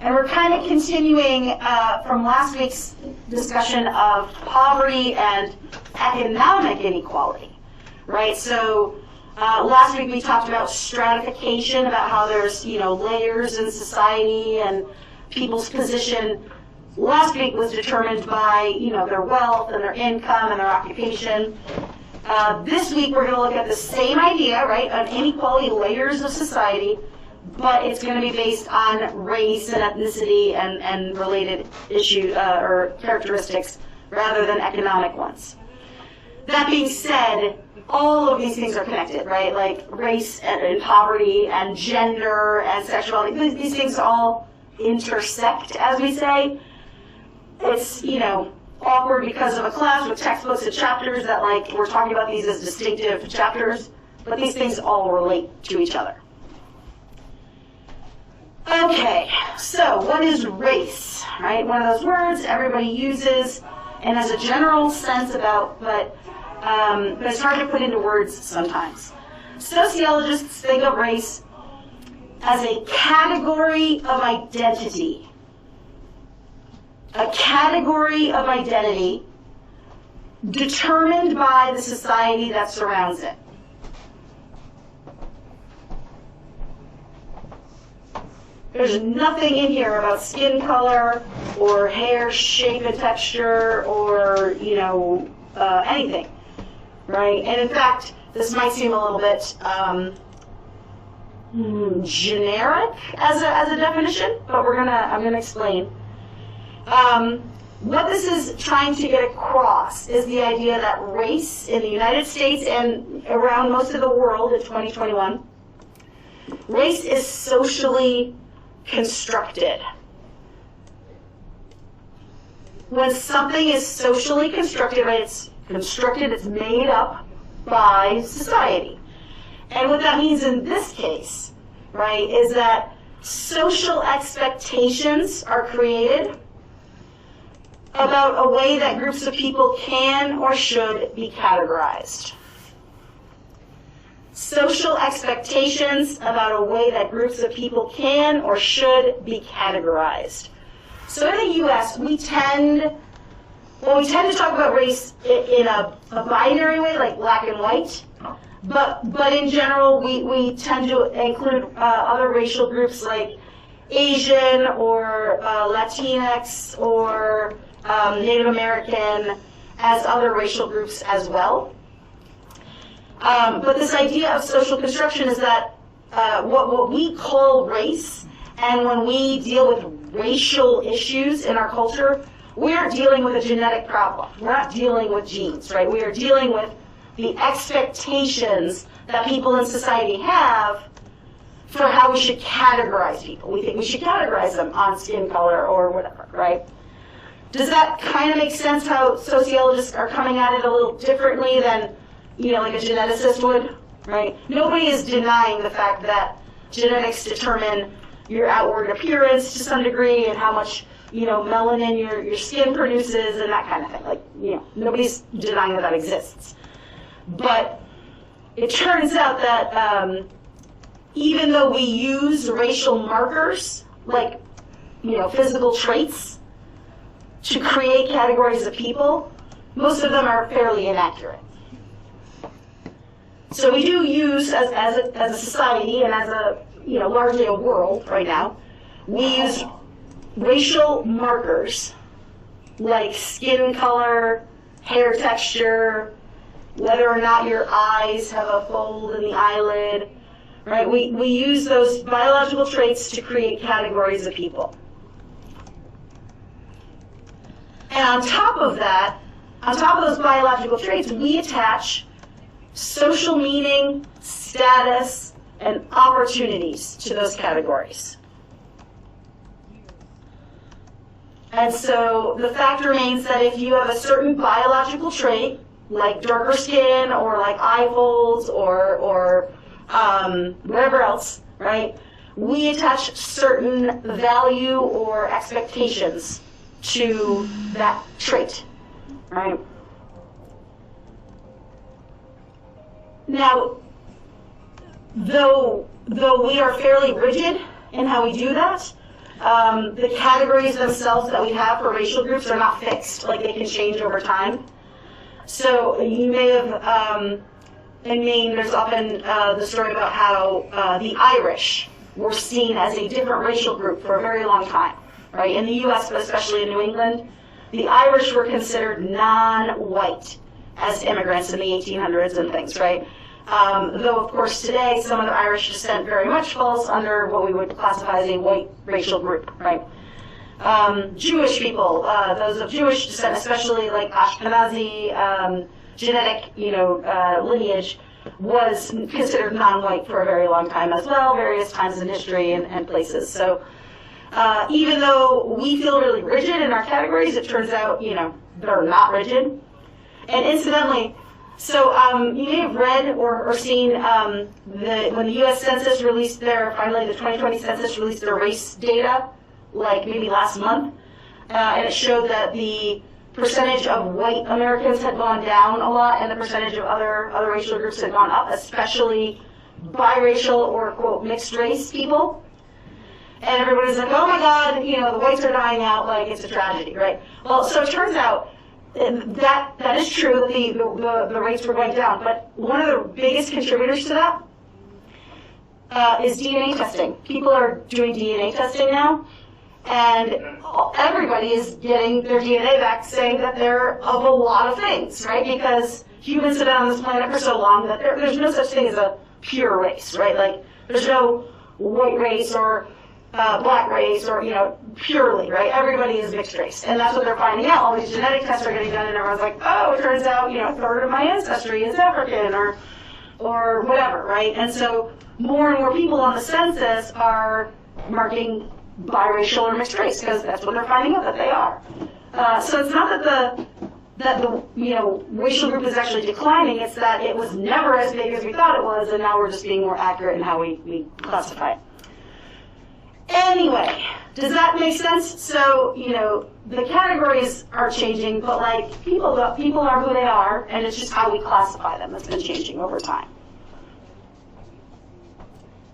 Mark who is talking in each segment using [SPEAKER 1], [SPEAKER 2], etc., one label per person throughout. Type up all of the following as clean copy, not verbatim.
[SPEAKER 1] And we're kind of continuing from last week's discussion of poverty and economic inequality, right? So last week we talked about stratification, about how there's, layers in society and people's position. Last week was determined by, their wealth and their income and their occupation. This week we're going to look at the same idea, right, on inequality layers of society, but it's going to be based on race and ethnicity and related issues or characteristics rather than economic ones. That being said, all of these things are connected, right? Like race and poverty and gender and sexuality. These things all intersect, as we say. It's, awkward because of a class with textbooks and chapters that, we're talking about these as distinctive chapters, but these things all relate to each other. Okay, so what is race, right? One of those words everybody uses and has a general sense about, but it's hard to put into words sometimes. Sociologists think of race as a category of identity. A category of identity determined by the society that surrounds it. There's nothing in here about skin color or hair shape and texture or, anything, right? And in fact, this might seem a little bit generic as a definition, but I'm gonna explain. What this is trying to get across is the idea that race in the United States and around most of the world in 2021, race is socially constructed. When something is socially constructed, right, it's made up by society. And what that means in this case, right, is that social expectations are created about a way that groups of people can or should be categorized. Social expectations about a way that groups of people can or should be categorized. So in the U.S., we tend to talk about race in a binary way, like black and white. But in general, we tend to include other racial groups like Asian or Latinx or Native American as other racial groups as well. But this idea of social construction is that what we call race, and when we deal with racial issues in our culture, we aren't dealing with a genetic problem. We're not dealing with genes, right? We are dealing with the expectations that people in society have for how we should categorize people. We think we should categorize them on skin color or whatever, right? Does that kind of make sense how sociologists are coming at it a little differently than, like a geneticist would, right? Nobody is denying the fact that genetics determine your outward appearance to some degree and how much, melanin your skin produces and that kind of thing. Nobody's denying that exists. But it turns out that even though we use racial markers, like, physical traits, to create categories of people, most of them are fairly inaccurate. So we do use, as a society and as largely a world right now, we use racial markers like skin color, hair texture, whether or not your eyes have a fold in the eyelid, right? We use those biological traits to create categories of people. And on top of those biological traits, we attach social meaning, status, and opportunities to those categories. And so the fact remains that if you have a certain biological trait, like darker skin or like eye folds or whatever else, right, we attach certain value or expectations to that trait, right? Now, though we are fairly rigid in how we do that, The categories themselves that we have for racial groups are not fixed, like they can change over time. So you may have, in Maine, there's often the story about how the Irish were seen as a different racial group for a very long time, right? In the US, but especially in New England, the Irish were considered non-white as immigrants in the 1800s and things, right? Though, of course, today, some of the Irish descent very much falls under what we would classify as a white racial group, right? Jewish people, those of Jewish descent, especially like Ashkenazi genetic, lineage, was considered non-white for a very long time as well, various times in history and places. So even though we feel really rigid in our categories, it turns out, they're not rigid. And incidentally, so you may have read or seen when the U.S. Census released finally the 2020 Census released their race data, like maybe last month, and it showed that the percentage of white Americans had gone down a lot, and the percentage of other racial groups had gone up, especially biracial or, quote, mixed race people. And everybody's like, oh my God, the whites are dying out, like it's a tragedy, right? Well, so it turns out that is true, that the rates were going down, but one of the biggest contributors to that is DNA testing. People are doing DNA testing now, and everybody is getting their DNA back saying that they're of a lot of things, right? Because humans have been on this planet for so long that there's no such thing as a pure race, right? Like, there's no white race or black race or, purely, right? Everybody is mixed race. And that's what they're finding out. All these genetic tests are getting done, and everyone's like, oh, it turns out, a third of my ancestry is African or whatever, right? And so more and more people on the census are marking biracial or mixed race because that's what they're finding out that they are. So it's not that the racial group is actually declining, it's that it was never as big as we thought it was, and now we're just being more accurate in how we classify it. Anyway, does that make sense? So, the categories are changing, but like people are who they are, and it's just how we classify them that's been changing over time.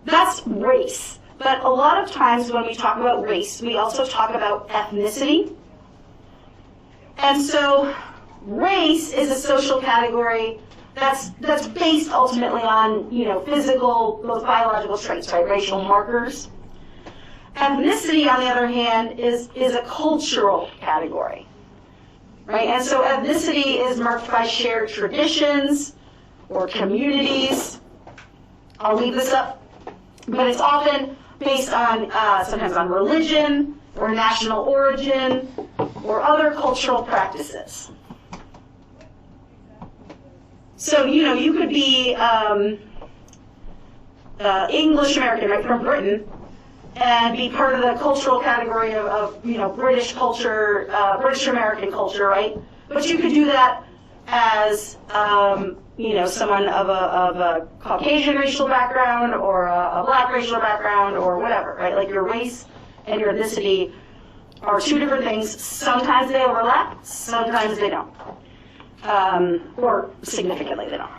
[SPEAKER 1] That's race. But a lot of times when we talk about race, we also talk about ethnicity. And so race is a social category that's based ultimately on, physical, those biological traits, right? Racial markers. Ethnicity, on the other hand, is a cultural category, right? And so ethnicity is marked by shared traditions or communities. I'll leave this up, but it's often based on sometimes on religion or national origin or other cultural practices. So, you could be English American, right, from Britain, and be part of the cultural category of British culture, British American culture, right? But you could do that as someone of a Caucasian racial background or a black racial background or whatever, right? Like your race and your ethnicity are two different things. Sometimes they overlap, sometimes they don't, or significantly they don't.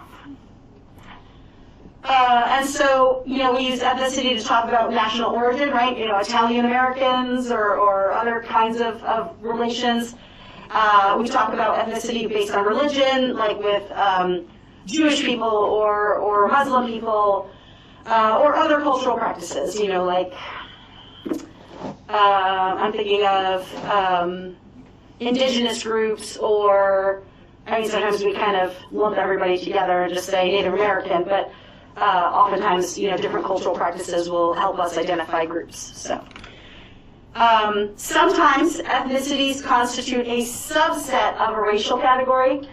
[SPEAKER 1] And so, we use ethnicity to talk about national origin, right? Italian Americans or other kinds of relations. We talk about ethnicity based on religion, like with Jewish people or Muslim people, or other cultural practices, like I'm thinking of indigenous groups or, sometimes we kind of lump everybody together and just say Native American, but oftentimes, different cultural practices will help us identify groups. So, sometimes ethnicities constitute a subset of a racial category.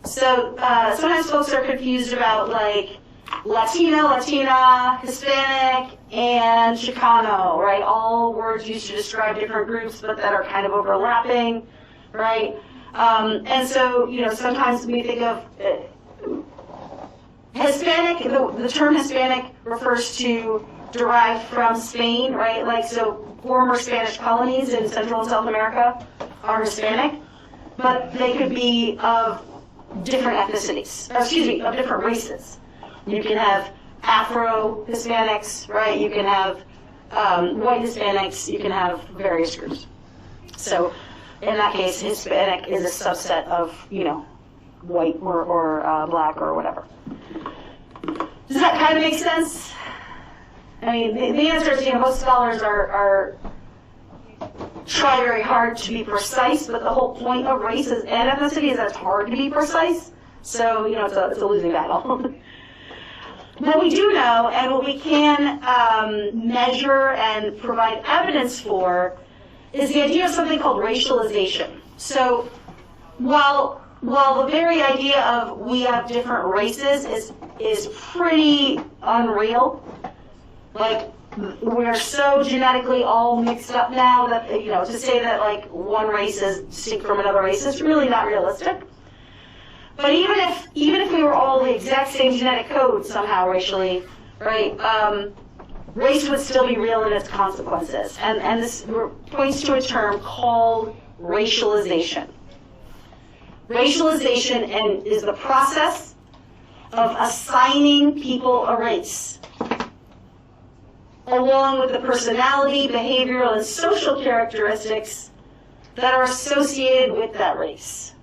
[SPEAKER 1] So sometimes folks are confused about like Latino, Latina, Hispanic, and Chicano, right? All words used to describe different groups, but that are kind of overlapping, right? And so, sometimes we think of Hispanic, the term Hispanic refers to derived from Spain, right? Like, so former Spanish colonies in Central and South America are Hispanic, but they could be of different ethnicities, of different races. You can have Afro-Hispanics, right? You can have white Hispanics, you can have various groups. So in that case, Hispanic is a subset of, white or black or whatever. Does that kind of make sense? I mean, the answer is, most scholars are try very hard to be precise, but the whole point of race and ethnicity is that it's hard to be precise. So, it's a losing battle. What we do know, and what we can measure and provide evidence for, is the idea of something called racialization. So, while the very idea of we have different races is pretty unreal, like we're so genetically all mixed up now that to say that like one race is distinct from another race is really not realistic. But even if we were all the exact same genetic code somehow racially, right? Race would still be real in its consequences, and this points to a term called racialization. Racialization is the process of assigning people a race, along with the personality, behavioral, and social characteristics that are associated with that race.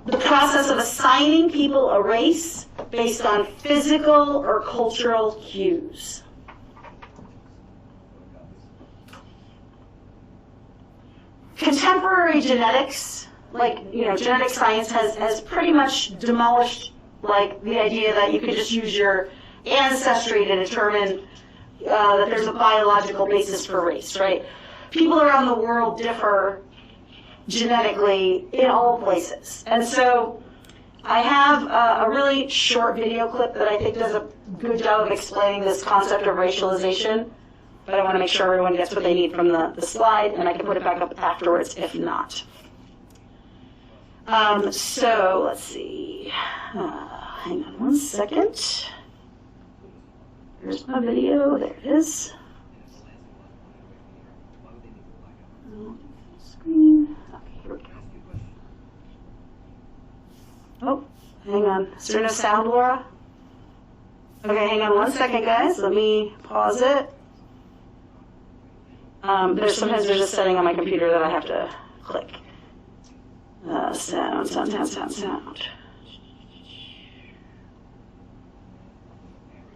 [SPEAKER 1] The process of assigning people a race based on physical or cultural cues. Contemporary genetics, genetic science has pretty much demolished the idea that you could just use your ancestry to determine that there's a biological basis for race, right? People around the world differ genetically in all places. And so I have a really short video clip that I think does a good job of explaining this concept of racialization, but I want to make sure everyone gets what they need from the slide, and I can put it back up afterwards if not. So let's see. Hang on one second. Here's my video. There it is. Screen. Okay, here we go. Oh, hang on. Is there no sound, Laura? Okay, hang on one second, guys. Let me pause it. Sometimes there's a setting on my computer that I have to click. Sound.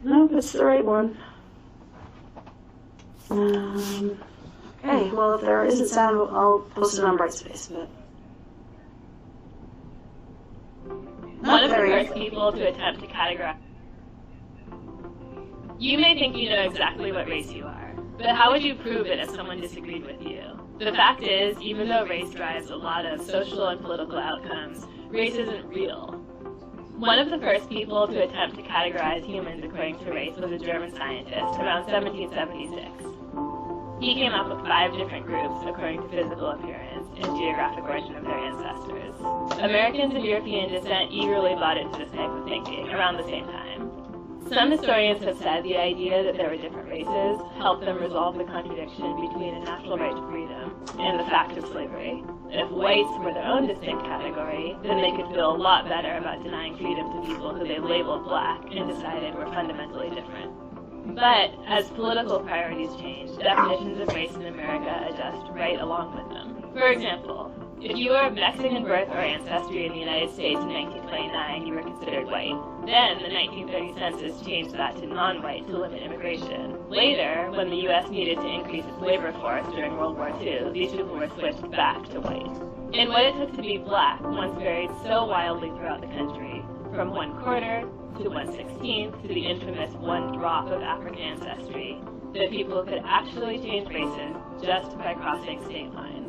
[SPEAKER 1] Nope, it's the right one. Okay, well, if there isn't sound, I'll post it on Brightspace. But
[SPEAKER 2] one of the first people to attempt to categorize. You may think you know exactly what race you are, but how would you prove it if someone disagreed with you? The fact is, even though race drives a lot of social and political outcomes, race isn't real. One of the first people to attempt to categorize humans according to race was a German scientist around 1776. He came up with 5 different groups according to physical appearance and geographic origin of their ancestors. Americans of European descent eagerly bought into this type of thinking around the same time. Some historians have said the idea that there were different races helped them resolve the contradiction between a natural right to freedom and the fact of slavery. If whites were their own distinct category, then they could feel a lot better about denying freedom to people who they labeled black and decided were fundamentally different. But as political priorities change, definitions of race in America adjust right along with them. For example, if you were of Mexican birth or ancestry in the United States in 1929, you were considered white. Then, the 1930 census changed that to non-white to limit immigration. Later, when the U.S. needed to increase its labor force during World War II, these people were switched back to white. And what it took to be black once varied so wildly throughout the country, from 1/4 to 1/16 to the infamous 1 drop of African ancestry, that people could actually change races just by crossing state lines.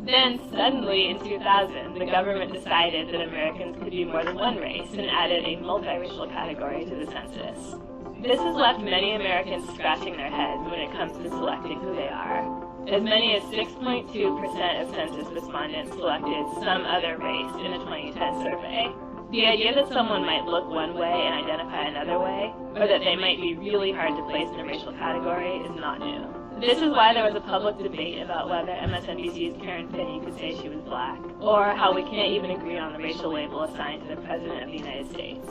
[SPEAKER 2] Then, suddenly, in 2000, the government decided that Americans could be more than one race and added a multiracial category to the census. This has left many Americans scratching their heads when it comes to selecting who they are. As many as 6.2% of census respondents selected some other race in a 2010 survey. The idea that someone might look one way and identify another way, or that they might be really hard to place in a racial category, is not new. This is why there was a public debate about whether MSNBC's Karen Finney could say she was black, or how we can't even agree on the racial label assigned to the President of the United States.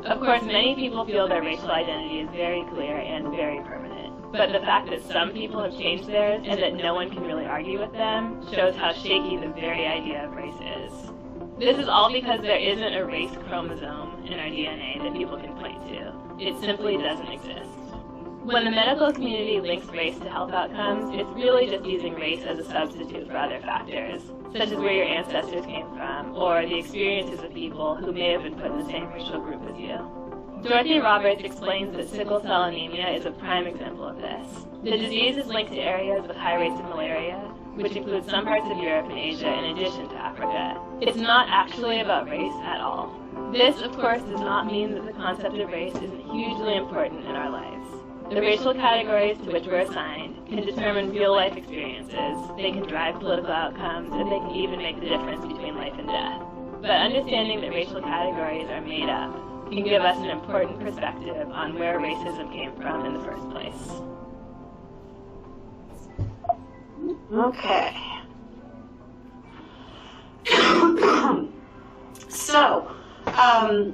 [SPEAKER 2] Of course, many people feel their racial identity is very clear and very permanent. But the fact that some people have changed theirs and that no one can really argue with them shows how shaky the very idea of race is. This is all because there isn't a race chromosome in our DNA that people can point to. It simply doesn't exist. When the medical community links race to health outcomes, it's really just using race as a substitute for other factors, such as where your ancestors came from, or the experiences of people who may have been put in the same racial group as you. Dorothy Roberts explains that sickle cell anemia is a prime example of this. The disease is linked to areas with high rates of malaria, which includes some parts of Europe and Asia in addition to Africa. It's not actually about race at all. This, of course, does not mean that the concept of race isn't hugely important in our lives. The racial categories to which we're assigned can determine real-life experiences, they can drive political outcomes, and they can even make the difference between life and death. But understanding that racial categories are made up can give us an important perspective on where racism came from in the first place.
[SPEAKER 1] Okay. So,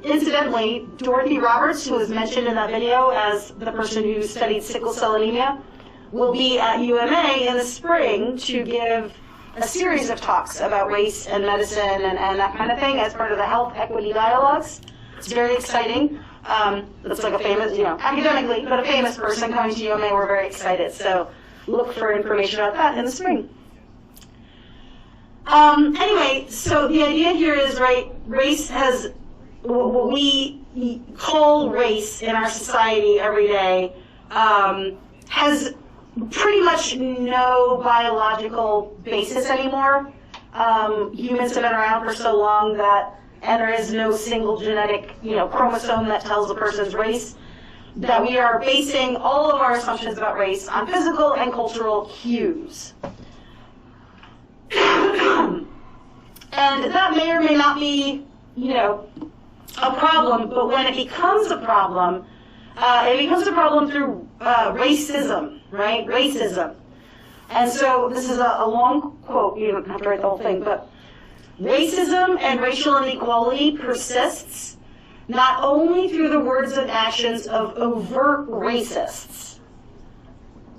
[SPEAKER 1] incidentally, Dorothy Roberts, who was mentioned in that video as the person who studied sickle cell anemia, will be at UMA in the spring to give a series of talks about race and medicine and that kind of thing as part of the health equity dialogues. It's very exciting. It's like a famous, academically, but a famous person coming to UMA. We're very excited. So look for information about that in the spring. Anyway, so the idea here is, right, race has, what we call race in our society every day, has pretty much no biological basis anymore. Humans have been around for so long and there is no single genetic, chromosome that tells a person's race, that we are basing all of our assumptions about race on physical and cultural cues. And that may or may not be, a problem, but when it becomes a problem through racism, right? Racism. And so this is a long quote, you don't have to write the whole thing, but racism and racial inequality persists not only through the words and actions of overt racists,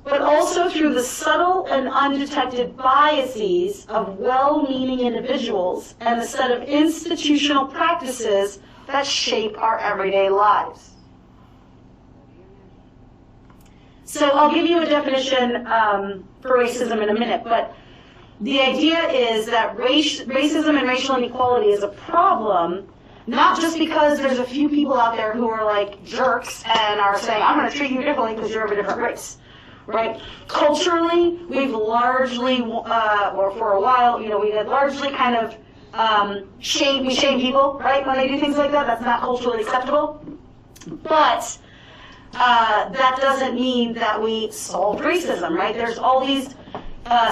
[SPEAKER 1] but also through the subtle and undetected biases of well-meaning individuals and the set of institutional practices that shape our everyday lives. So I'll give you a definition for racism in a minute, but the idea is that racism and racial inequality is a problem, not just because there's a few people out there who are like jerks and are saying, I'm going to treat you differently because you're of a different race. Right? Culturally, we've largely, or for a while, we had largely kind of shame people, right, when they do things like that. That's not culturally acceptable. But that doesn't mean that we solved racism, right? There's all these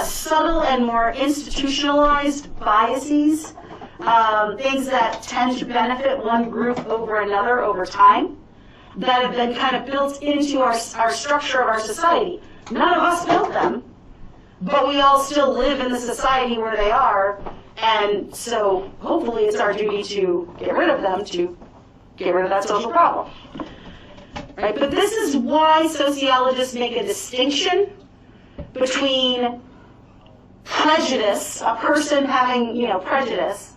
[SPEAKER 1] subtle and more institutionalized biases, things that tend to benefit one group over another over time, that have been kind of built into our structure of our society. None of us built them, but we all still live in the society where they are, and so hopefully it's our duty to get rid of them, to get rid of that social problem. Right? But this is why sociologists make a distinction between prejudice, a person having, prejudice,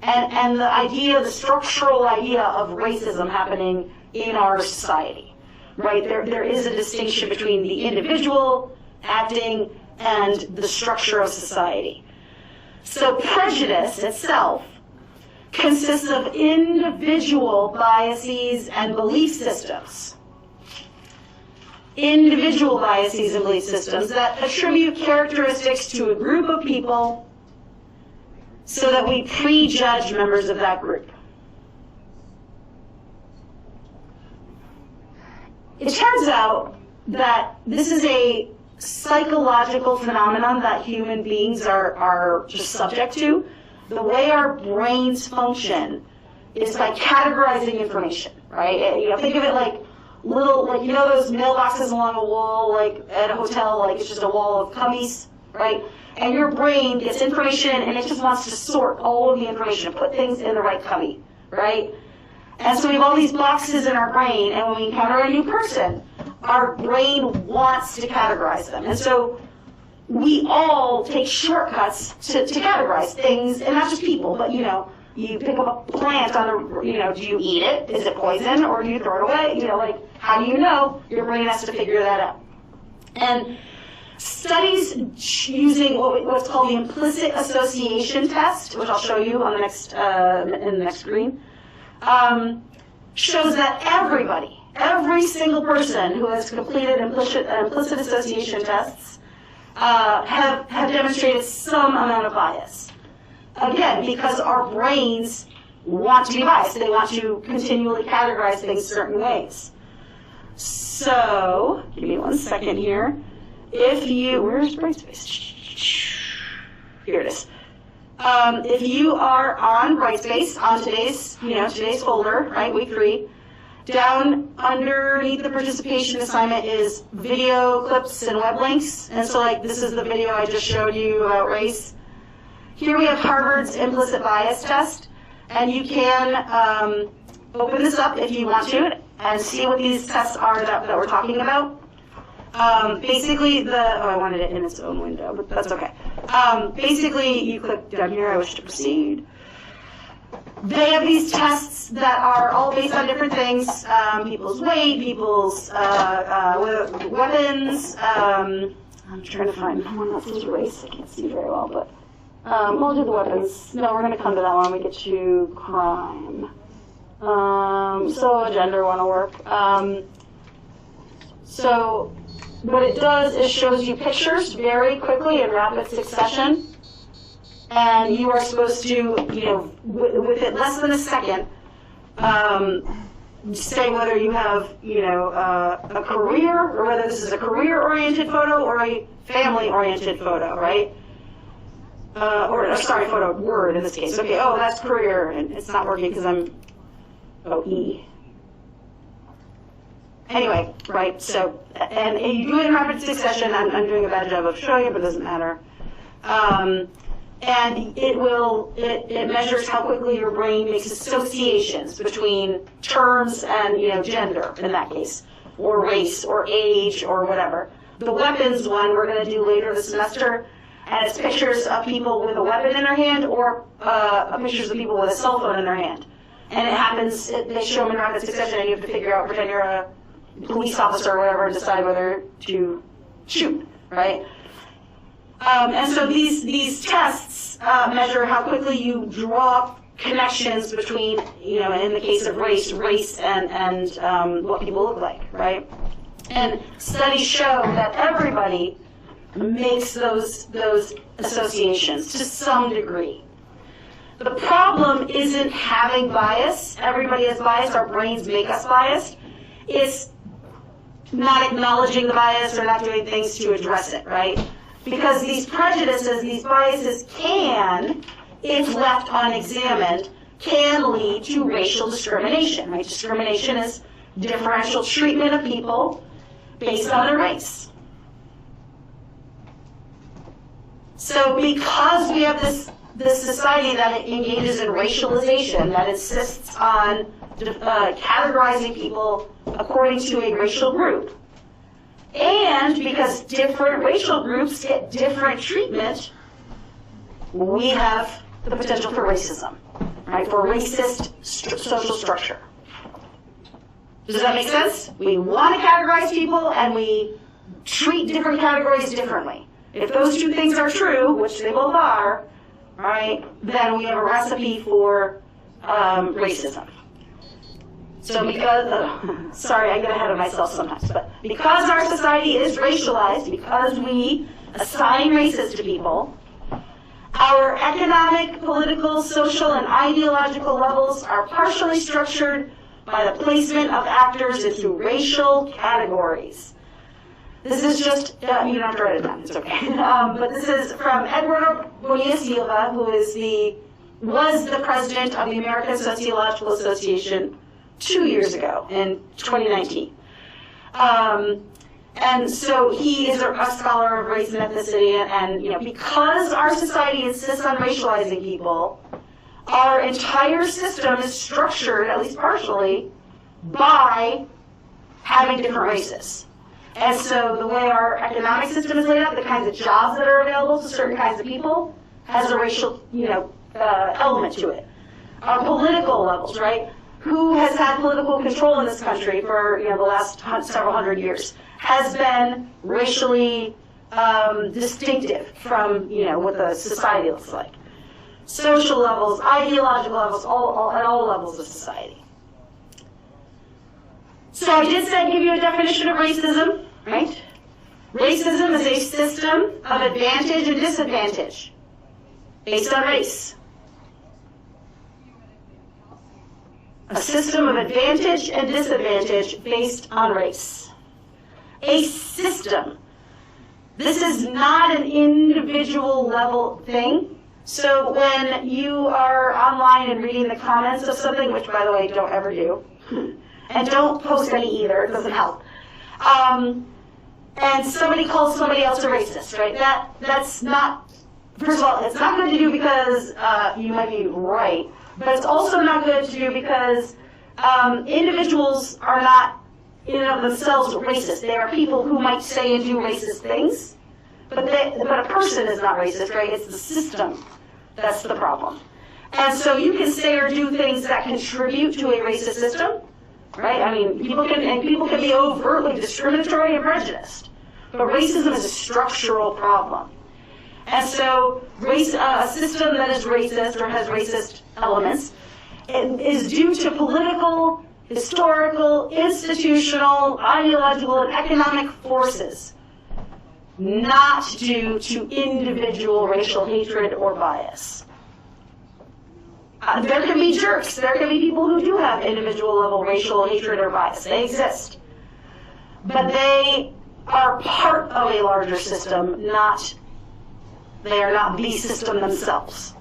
[SPEAKER 1] and the structural idea of racism happening in our society, right? There is a distinction between the individual acting and the structure of society. So prejudice itself consists of individual biases and belief systems. Individual biases and belief systems that attribute characteristics to a group of people so that we prejudge members of that group. It turns out that this is a psychological phenomenon that human beings are just subject to. The way our brains function is by categorizing information, right? Think of it like little, those mailboxes along a wall, like at a hotel, like it's just a wall of cubbies, right? And your brain gets information and it just wants to sort all of the information, put things in the right cubby, right? And so we have all these boxes in our brain, and when we encounter a new person, our brain wants to categorize them. And so we all take shortcuts to categorize things, and not just people, but you pick up a plant on the, do you eat it? Is it poison, or do you throw it away? How do you know? Your brain has to figure that out. And studies using what's called the implicit association test, which I'll show you on the next in the next screen, shows that every single person who has completed implicit association tests have demonstrated some amount of bias. Again, because our brains want to be biased. They want to continually categorize things certain ways. So, give me 1 second here. Where's Brightspace? Here it is. If you are on Brightspace, on today's folder, right, week 3, down underneath the participation assignment is video clips and web links. And so, this is the video I just showed you about race. Here we have Harvard's implicit bias test, and you can open this up if you want to and see what these tests are that we're talking about. Basically, I wanted it in its own window, but that's okay. Basically, you click down here, I wish to proceed. They have these tests that are all based on different things, people's weight, people's weapons. I'm trying to find one that says race. I can't see very well, but we'll do the weapons. No, we're going to come to that one when we get to crime. So a gender one will work. So what it does is shows you pictures very quickly in rapid succession. And you are supposed to, with it less than a second, say whether you have, a career, or whether this is a career-oriented photo or a family-oriented photo, right? Photo, word in this case. Okay, that's career, and it's not working because I'm, E. Anyway, right, so, and you do it in rapid succession. I'm doing a bad job of showing it, but it doesn't matter. And it measures how quickly your brain makes associations between terms and, gender, in that case, or race, or age, or whatever. The weapons one we're going to do later this semester, and it's pictures of people with a weapon in their hand, or pictures of people with a cell phone in their hand. And it happens, they show them in rapid succession, and you have to figure out, pretend you're a police officer or whatever, and decide whether to shoot, right? And so these tests measure how quickly you draw connections between, in the case of race and what people look like, right? And studies show that everybody makes those associations to some degree. The problem isn't having bias. Everybody has bias. Our brains make us biased. It's not acknowledging the bias or not doing things to address it, right? Because these prejudices, these biases can, if left unexamined, can lead to racial discrimination, right? Discrimination is differential treatment of people based on their race. So because we have this society that engages in racialization, that insists on categorizing people according to a racial group, and because different racial groups get different treatment, we have the potential for racism, right? For racist social structure. Does that make sense? We want to categorize people, and we treat different categories differently. If those two things are true, which they both are, right, then we have a recipe for racism. So because, sorry, I get ahead of myself sometimes, but because our society is racialized, because we assign races to people, our economic, political, social, and ideological levels are partially structured by the placement of actors into racial categories. This is just, you don't have to write it down, it's okay. But this is from Eduardo Bonilla Silva, who was the president of the American Sociological Association 2 years ago, in 2019. And so he is a scholar of race and ethnicity, and because our society insists on racializing people, our entire system is structured, at least partially, by having different races. And so the way our economic system is laid out, the kinds of jobs that are available to certain kinds of people, has a racial, element to it. Our political levels, right? Who has had political control in this country for the last several hundred years has been racially distinctive from what the society looks like. Social levels, ideological levels, at all levels of society. So I did give you a definition of racism, right? Racism is a system of advantage and disadvantage based on race. A system of advantage and disadvantage based on race. A system. This is not an individual level thing. So when you are online and reading the comments of something, which by the way, don't ever do, and don't post any either, it doesn't help. And somebody calls somebody else a racist, right? That's not, first of all, it's not good to do because you might be right, but it's also not good to do because individuals are not in and of themselves racist. They are people who might say and do racist things, but a person is not racist, right? It's the system that's the problem. And so you can say or do things that contribute to a racist system, right? I mean, people can be overtly discriminatory and prejudiced, but racism is a structural problem. And so a system that is racist or has racist elements is due to political, historical, institutional, ideological, and economic forces, not due to individual racial hatred or bias. There can be jerks. There can be people who do have individual level racial hatred or bias. They exist. But they are part of a larger system, they are not the system themselves.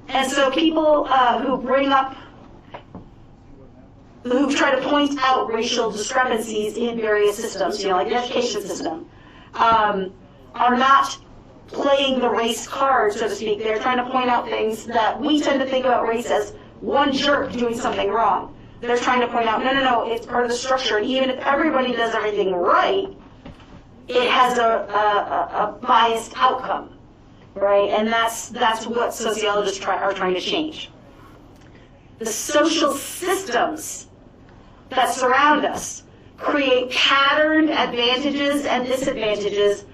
[SPEAKER 1] And so people who try to point out racial discrepancies in various systems, like the education system, are not playing the race card, so to speak. They're trying to point out things that we tend to think about race as one jerk doing something wrong. They're trying to point out, no, it's part of the structure. And even if everybody does everything right, it has a biased outcome, right? And that's what sociologists are trying to change. The social systems that surround us create patterned advantages and disadvantages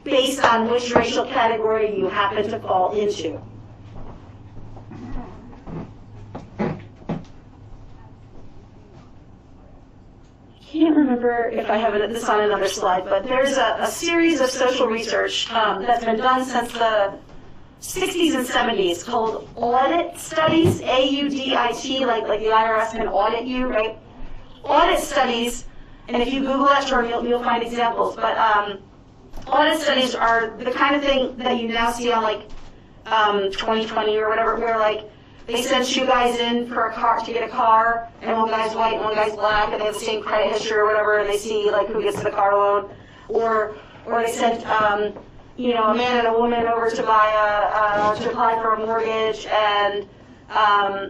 [SPEAKER 1] based on which racial category you happen to fall into. I can't remember if I have this on another slide, but there's a series of social research that's been done since the 60s and 70s called audit studies, A-U-D-I-T, like the IRS can audit you, right? Audit studies, and if you Google that term, you'll find examples, but audit studies are the kind of thing that you now see on 2020 or whatever, where they send two guys in for to get a car, and one guy's white and one guy's black, and they have the same credit history or whatever, and they see who gets the car loan, or they sent a man and a woman over to apply for a mortgage, and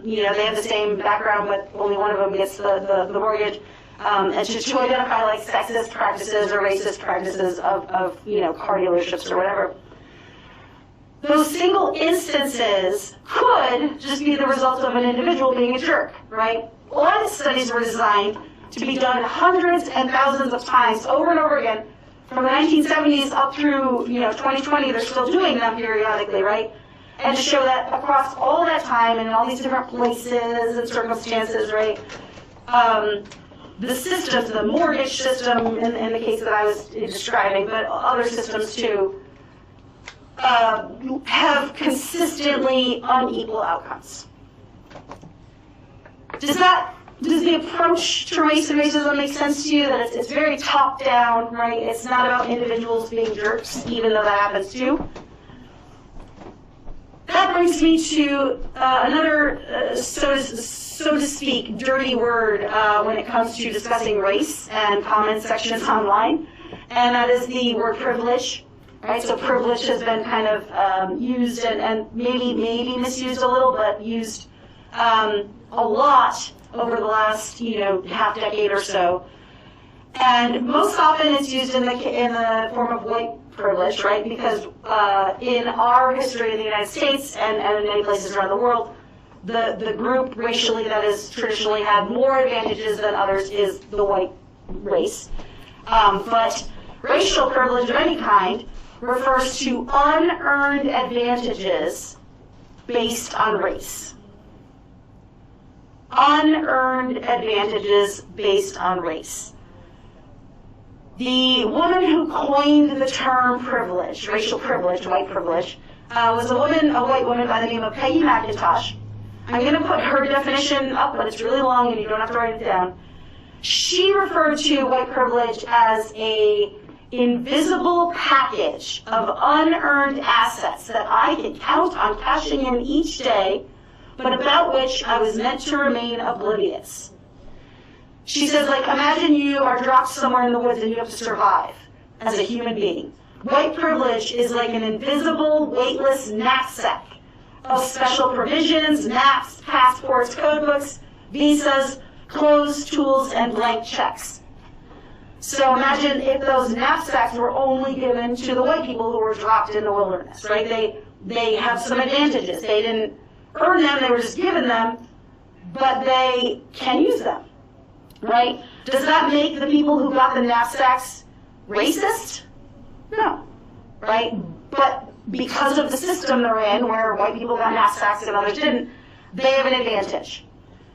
[SPEAKER 1] they have the same background, but only one of them gets the mortgage, and to identify sexist practices or racist practices of car dealerships or whatever. Those single instances could just be the result of an individual being a jerk, right? Audit studies were designed to be done hundreds and thousands of times over and over again. From the 1970s up through 2020, they're still doing them periodically, right? And to show that across all that time and in all these different places and circumstances, right? The systems, the mortgage system in the case that I was describing, but other systems too, have consistently unequal outcomes. Does the approach to race and racism make sense to you? That it's very top down, right? It's not about individuals being jerks, even though that happens too. That brings me to another, so to speak, dirty word when it comes to discussing race and comment sections online, and that is the word privilege. right? So privilege has been kind of used and maybe misused a little, but used a lot over the last half decade or so. And most often it's used in the form of white privilege, right? Because in our history in the United States and in many places around the world, the group racially that has traditionally had more advantages than others is the white race. But racial privilege of any kind refers to unearned advantages based on race. Unearned advantages based on race. The woman who coined the term privilege, racial privilege, white privilege, was a white woman by the name of Peggy McIntosh. I'm going to put her definition up, but it's really long and you don't have to write it down. She referred to white privilege as a invisible package of unearned assets that I could count on cashing in each day, but about which I was meant to remain oblivious. She says, imagine you are dropped somewhere in the woods and you have to survive as a human being. White privilege is like an invisible, weightless knapsack of special provisions, maps, passports, code books, visas, clothes, tools, and blank checks. So imagine if those knapsacks were only given to the white people who were dropped in the wilderness, right? They have some advantages. They didn't earn them, they were just given them, but they can use them, right? Does that make the people who got the knapsacks racist? No, right? But because of the system they're in, where white people got knapsacks and others didn't, they have an advantage.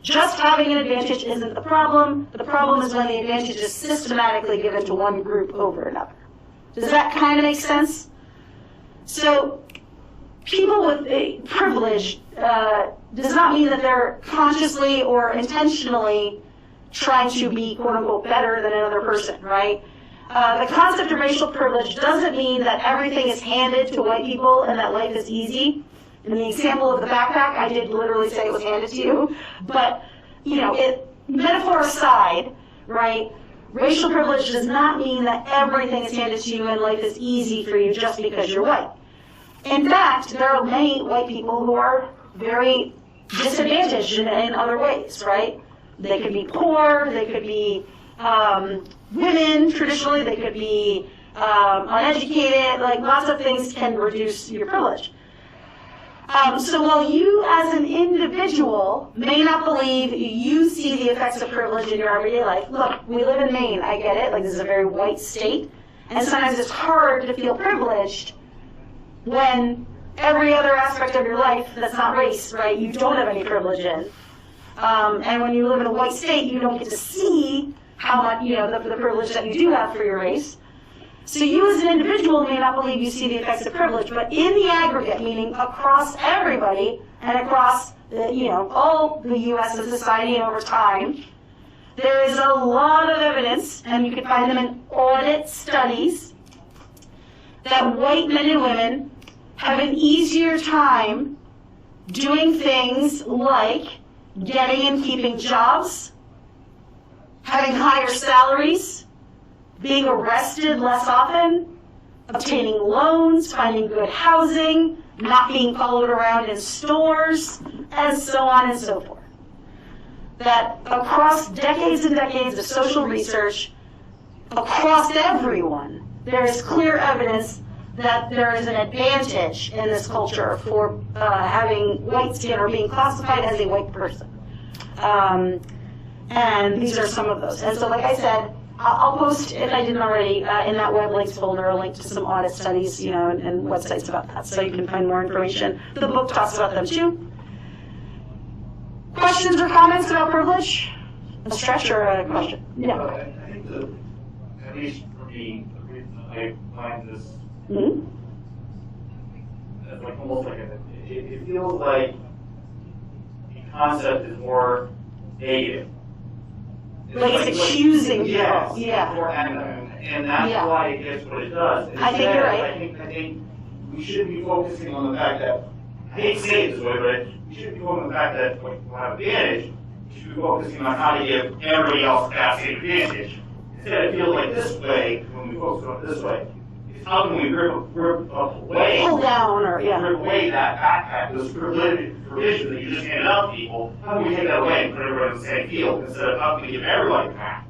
[SPEAKER 1] Just having an advantage isn't the problem. The problem is when the advantage is systematically given to one group over another. Does that kind of make sense? So people with a privilege does not mean that they're consciously or intentionally trying to be, quote unquote, better than another person, right? The concept of racial privilege doesn't mean that everything is handed to white people and that life is easy. In the example of the backpack, I did literally say it was handed to you. But, metaphor aside, right, racial privilege does not mean that everything is handed to you and life is easy for you just because you're white. In fact, there are many white people who are very disadvantaged in other ways, right? They could be poor, they could be women, traditionally, they could be uneducated, lots of things can reduce your privilege. So while you as an individual may not believe you see the effects of privilege in your everyday life, look, we live in Maine, I get it, this is a very white state, and sometimes it's hard to feel privileged when every other aspect of your life that's not race, right, you don't have any privilege in. And when you live in a white state, you don't get to see how much, the privilege that you do have for your race. So you as an individual may not believe you see the effects of privilege, but in the aggregate, meaning across everybody and across, all the U.S. and society and over time, there is a lot of evidence, and you can find them in audit studies, that white men and women have an easier time doing things like getting and keeping jobs, having higher salaries, being arrested less often, obtaining loans, finding good housing, not being followed around in stores, and so on and so forth. That across decades and decades of social research, across everyone, there is clear evidence that there is an advantage in this culture for having white skin or being classified as a white person. And these are some of those. And so, like I said, I'll post, if I didn't already, in that web links folder, a link to some audit studies, and websites about that, so you can find more information. The book talks about them too. Questions or comments about privilege? A stretch or a question? Yeah.
[SPEAKER 3] I think at least for me, the reason I find this almost it feels like the concept is more negative.
[SPEAKER 1] It's accusing people.
[SPEAKER 3] Yes,
[SPEAKER 1] Yeah.
[SPEAKER 3] And that's why it gets what it does.
[SPEAKER 1] I think you're right.
[SPEAKER 3] I think we should be focusing on the fact that, I hate to say it this way, but we shouldn't be focusing on the fact that when people have advantage, we should be focusing on how to give everybody else that same advantage. Instead, it feels like this way, when we focus on it this way, is how can we rip away,
[SPEAKER 1] Pull down or, yeah.
[SPEAKER 3] rip away that backpack, those provisions that you just handed out to people, how can we take that away and put everybody in the same field instead of how can we give everybody a pack?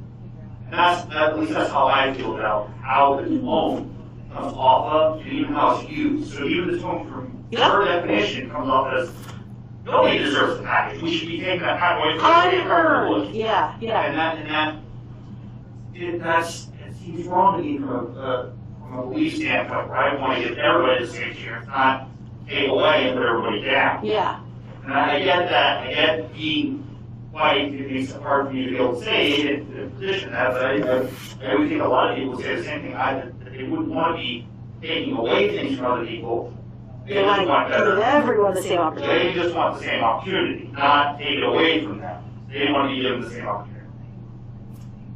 [SPEAKER 3] And at least that's how I feel about how the tone comes off of and even how it's used. So even the tone from her definition comes off as nobody deserves the package. We should be taking that package away from
[SPEAKER 1] Unearned. Yeah, yeah.
[SPEAKER 3] It seems wrong to me from a belief standpoint, where I want to give everybody the same chance, not take away and put everybody down.
[SPEAKER 1] Yeah.
[SPEAKER 3] And I get that. I get being white, it makes it hard for you to be able to say it in a position that, but I would think a lot of people would say the same thing. That they wouldn't want to be taking away things from other people. They just want
[SPEAKER 1] give everyone the same
[SPEAKER 3] They
[SPEAKER 1] opportunity.
[SPEAKER 3] just want the same opportunity, not take it away from them. They want to be given the same opportunity.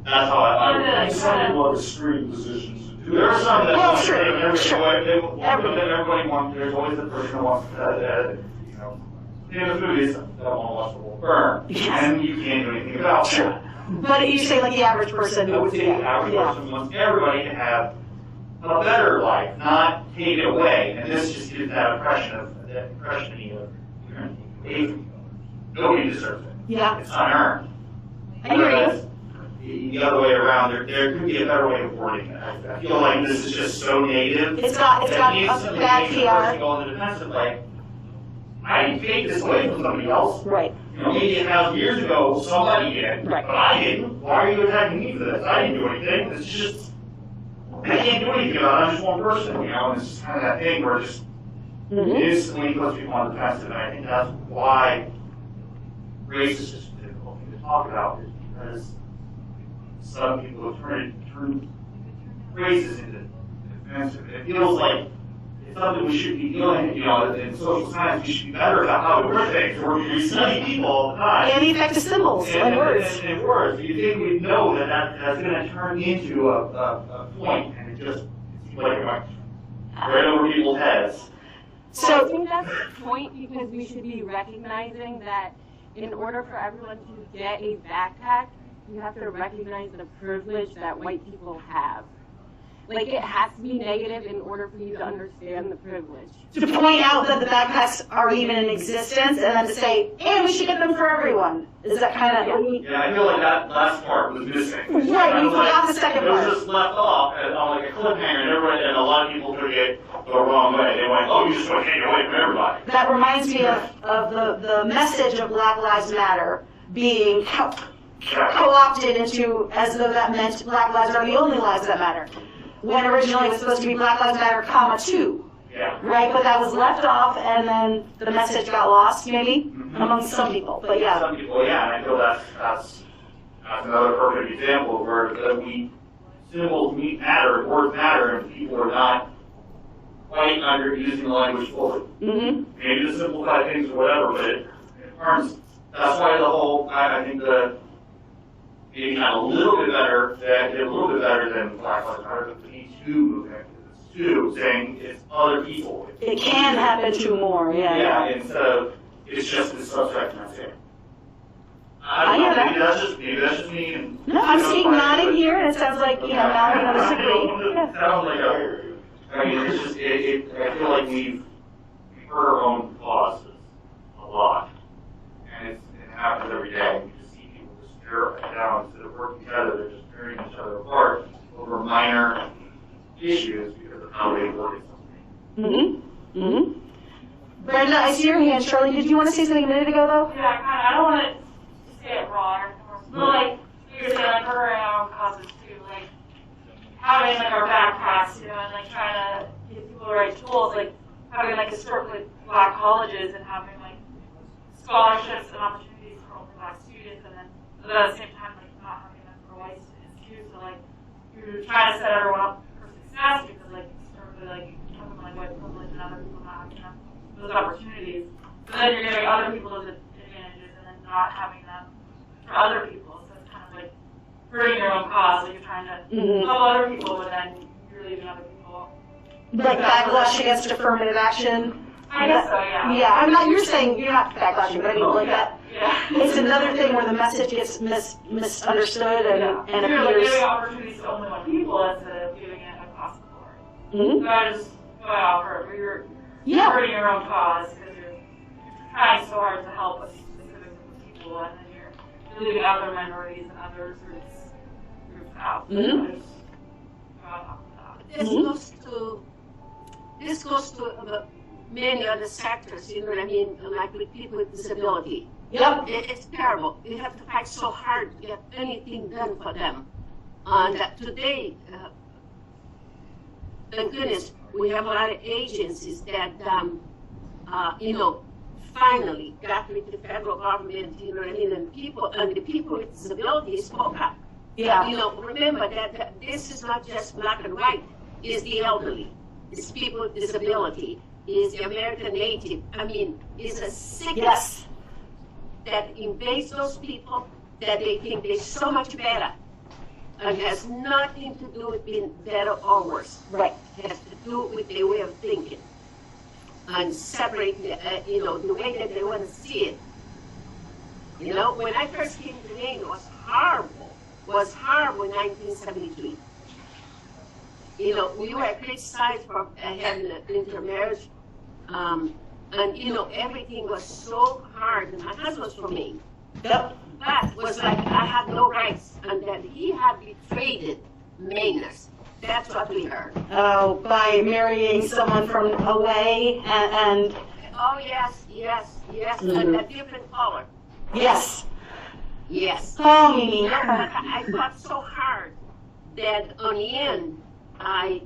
[SPEAKER 3] That's how I would.
[SPEAKER 4] Some people have extreme positions to do
[SPEAKER 3] There are some that
[SPEAKER 1] Well,
[SPEAKER 3] want
[SPEAKER 1] sure,
[SPEAKER 3] everybody wants, there's always the person who wants in the movies that won't watch the world burn.
[SPEAKER 1] Yes.
[SPEAKER 3] And you can't do anything about
[SPEAKER 1] Sure.
[SPEAKER 3] that.
[SPEAKER 1] But you say like the average person.
[SPEAKER 3] I would say the average person wants everybody to have a better life, not take it away. And this just gives that impression of you're going to take away from you. Nobody deserves it.
[SPEAKER 1] Yeah.
[SPEAKER 3] It's unearned.
[SPEAKER 1] I hear you.
[SPEAKER 3] Whereas the other way around, there could be a better way of wording it. I feel like this is just so negative.
[SPEAKER 1] It's got
[SPEAKER 3] that
[SPEAKER 1] a
[SPEAKER 3] needs something
[SPEAKER 1] bad
[SPEAKER 3] to make the person
[SPEAKER 1] PR.
[SPEAKER 3] go on the defensive, like, I didn't take this away from somebody else.
[SPEAKER 1] Right.
[SPEAKER 3] You know, maybe 1,000 years ago, somebody did,
[SPEAKER 1] Right.
[SPEAKER 3] but I didn't. Why are you attacking me for this? I didn't do anything. It's just, I can't do anything about it. I'm just one person, you know, and it's just kind of that thing where it just instantly puts people on the defensive, and I think that's why race is just a difficult thing to talk about, is because some people have turned races into defensive. It feels like it's something we should be dealing, you know, in social science, we should be better about how we word things. We study people all the time.
[SPEAKER 1] And the effect of symbols and words.
[SPEAKER 3] And words. You think we know that's going to turn into a point, and it just seems like it went right over people's heads.
[SPEAKER 5] So I think that's the point, because we should be recognizing that in order for everyone to get a backpack, you have to recognize the privilege that white people have. Like, it has to be negative in order for you to understand the privilege.
[SPEAKER 1] To point out that the backpacks are even in existence, and then to say, hey, we should get them for everyone. Is that kind of?
[SPEAKER 3] Yeah, I feel like that last part was missing.
[SPEAKER 1] Right, we forgot the second
[SPEAKER 3] It was
[SPEAKER 1] part.
[SPEAKER 3] just left off on like a cliffhanger, and everybody, and a lot of people took it the wrong way. They went, "Oh, you just want to take it away from everybody."
[SPEAKER 1] That reminds me of the message of Black Lives Matter being co-opted into as though that meant Black lives are the only lives that matter. When originally it was supposed to be Black Lives Matter, comma 2.
[SPEAKER 3] Yeah.
[SPEAKER 1] Right, but that was left off, and then the message got lost, maybe, among some people. But yeah.
[SPEAKER 3] Some people, yeah, and I feel that's another perfect example of where symbols matter, words matter, and people are not quite under using the language fully.
[SPEAKER 1] Mm-hmm.
[SPEAKER 3] Maybe to simplify things or whatever, but it harms. That's why the whole, I think maybe not a little bit better, that did a little bit better than Black Lives Matter, but the Me Too movement. Too, saying it's other people.
[SPEAKER 1] It can happen to more, yeah.
[SPEAKER 3] Instead of it's just this subject and that's it.
[SPEAKER 1] I hear that.
[SPEAKER 3] Maybe that's just me. And,
[SPEAKER 1] No, I'm seeing nodding here, and it sounds like, nodding on us agree. Yeah.
[SPEAKER 3] Sounds like I mean, it's just, I feel like we've heard our own causes a lot. And it happens every day. We just see people just tear it down instead of working together. They're just tearing each other apart over minor issues because of how they work at something.
[SPEAKER 1] Mm-hmm. Mm-hmm. Brenda, I see your hand. Charlie, did you want to say something a minute ago, though?
[SPEAKER 6] Yeah, I don't want to say it wrong, but like you're saying, like we're our own causes too, like having like our backpacks, and like trying to give people the right tools, like having like historically Black colleges and having like scholarships and opportunities for only Black students, and then but at the same time like not having them for white students too. So like you're trying to set everyone up for success because like historically like having like white privilege and other people not having them those opportunities. But then you're giving other people those advantages and then not having them for other people. So it's kind of like hurting your own cause. Like you're trying to help other people, but then you're leaving other people.
[SPEAKER 1] Like backlash against affirmative action?
[SPEAKER 6] I guess so, yeah.
[SPEAKER 1] Yeah, I'm not, you're saying you're not backlashing, but I mean like that.
[SPEAKER 6] Yeah.
[SPEAKER 1] It's another thing where the message gets misunderstood and
[SPEAKER 6] You're like
[SPEAKER 1] appears.
[SPEAKER 6] giving opportunities to only one people instead of giving it across the board.
[SPEAKER 1] Mhm.
[SPEAKER 6] So I just put out for it. You're
[SPEAKER 1] Yeah.
[SPEAKER 6] hurting your own cause because you're trying so hard to help a specific group of people, and then you're leaving other minorities and other groups out.
[SPEAKER 1] Mhm.
[SPEAKER 6] So I just put out for that.
[SPEAKER 7] This goes to many other sectors, you know what I mean, like with people with disability.
[SPEAKER 1] Yep.
[SPEAKER 7] It's terrible. You have to fight so hard to get anything done for them. And today, thank goodness, we have a lot of agencies that, finally got with the federal government, you know what I mean, and the people with disabilities spoke up.
[SPEAKER 1] Yeah.
[SPEAKER 7] Remember that this is not just black and white. It's the elderly. It's people with disability. It's the American Native. I mean, it's a sickness
[SPEAKER 1] Yes.
[SPEAKER 7] that invades those people that they think they're so much better. And has nothing to do with being better or worse.
[SPEAKER 1] Right.
[SPEAKER 7] It has to do with their way of thinking. And separate, the way that they want to see it. When I first came to Maine, it was horrible. It was horrible in 1973. We were criticized for having an intermarriage. And, everything was so hard. And my husband was from Maine.
[SPEAKER 1] Yep.
[SPEAKER 7] But was like I had no rights. And that he had betrayed Mainers. That's what we heard.
[SPEAKER 1] Oh, by marrying someone from away and
[SPEAKER 7] Oh, yes.
[SPEAKER 1] Mhm.
[SPEAKER 7] And a different color.
[SPEAKER 1] yes.
[SPEAKER 7] Yes.
[SPEAKER 1] Oh, Mimi.
[SPEAKER 7] But I fought so hard that on the end, I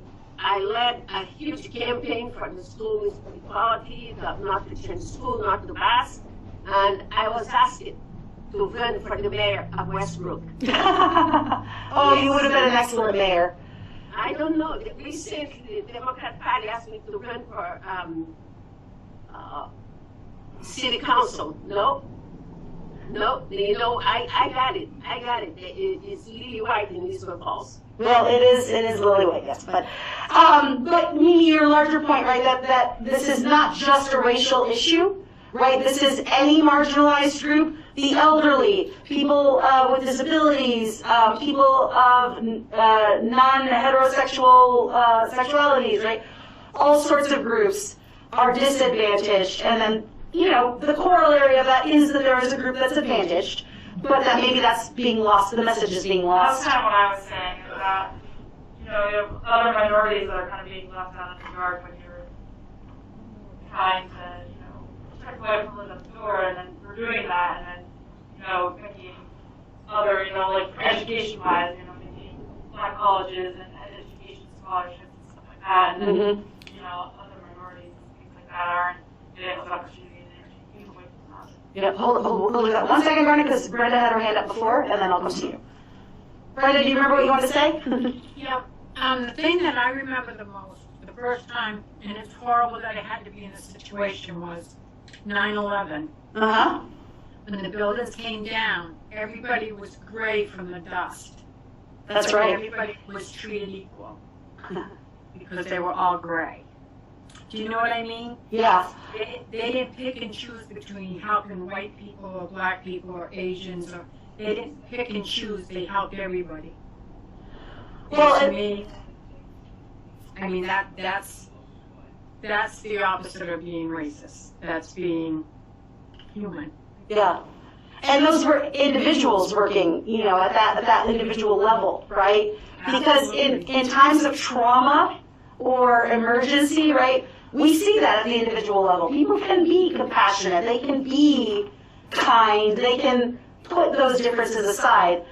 [SPEAKER 7] led a huge campaign for the school equality, not to change school, not to pass, and I was asked to run for the mayor of Westbrook.
[SPEAKER 1] Oh, you would have been an excellent mayor.
[SPEAKER 7] I don't know. Recently, the Democrat Party asked me to run for city council. No. I got it. It's Lily White in Eastern Falls.
[SPEAKER 1] Well, it is Lily White, yes, but Mimi, your larger point, right? That this is not just a racial issue, right? This is any marginalized group, the elderly, people with disabilities, people of non-heterosexual sexualities, right? All sorts of groups are disadvantaged, and then the corollary of that is that there is a group that's advantaged, but that maybe that's being lost. The message is being
[SPEAKER 6] That's
[SPEAKER 1] lost.
[SPEAKER 6] kind of what I was saying, is that, you have other minorities that are kind of being left out in the dark when you're trying to, protect away from the door, and then we're doing that, and then, picking other, like education-wise, picking black colleges and education scholarships and stuff like that, and then, other minorities and things like that aren't getting those opportunities.
[SPEAKER 1] Yep. Hold on 1 second, Brenda, because Brenda had her hand up before, and then I'll come to you. Brenda, do you remember what you wanted to say?
[SPEAKER 8] Yeah. The thing that I remember the most, the first time, and it's horrible that I had to be in this situation, was 9/11.
[SPEAKER 1] Uh-huh.
[SPEAKER 8] When the buildings came down, everybody was gray from the dust.
[SPEAKER 1] That's
[SPEAKER 8] But
[SPEAKER 1] right.
[SPEAKER 8] Everybody was treated equal because they were all gray. Do you know what I mean?
[SPEAKER 1] Yeah.
[SPEAKER 8] They didn't pick and choose between helping white people or black people or Asians, or they didn't pick and choose. They helped everybody.
[SPEAKER 1] Well,
[SPEAKER 8] And to me, I mean that's the opposite of being racist. That's being human.
[SPEAKER 1] Yeah. And those were individuals working, at that individual level, right? Because in times of trauma or emergency, right, we see that at the individual level. People can be compassionate. They can be kind. They can put those differences aside.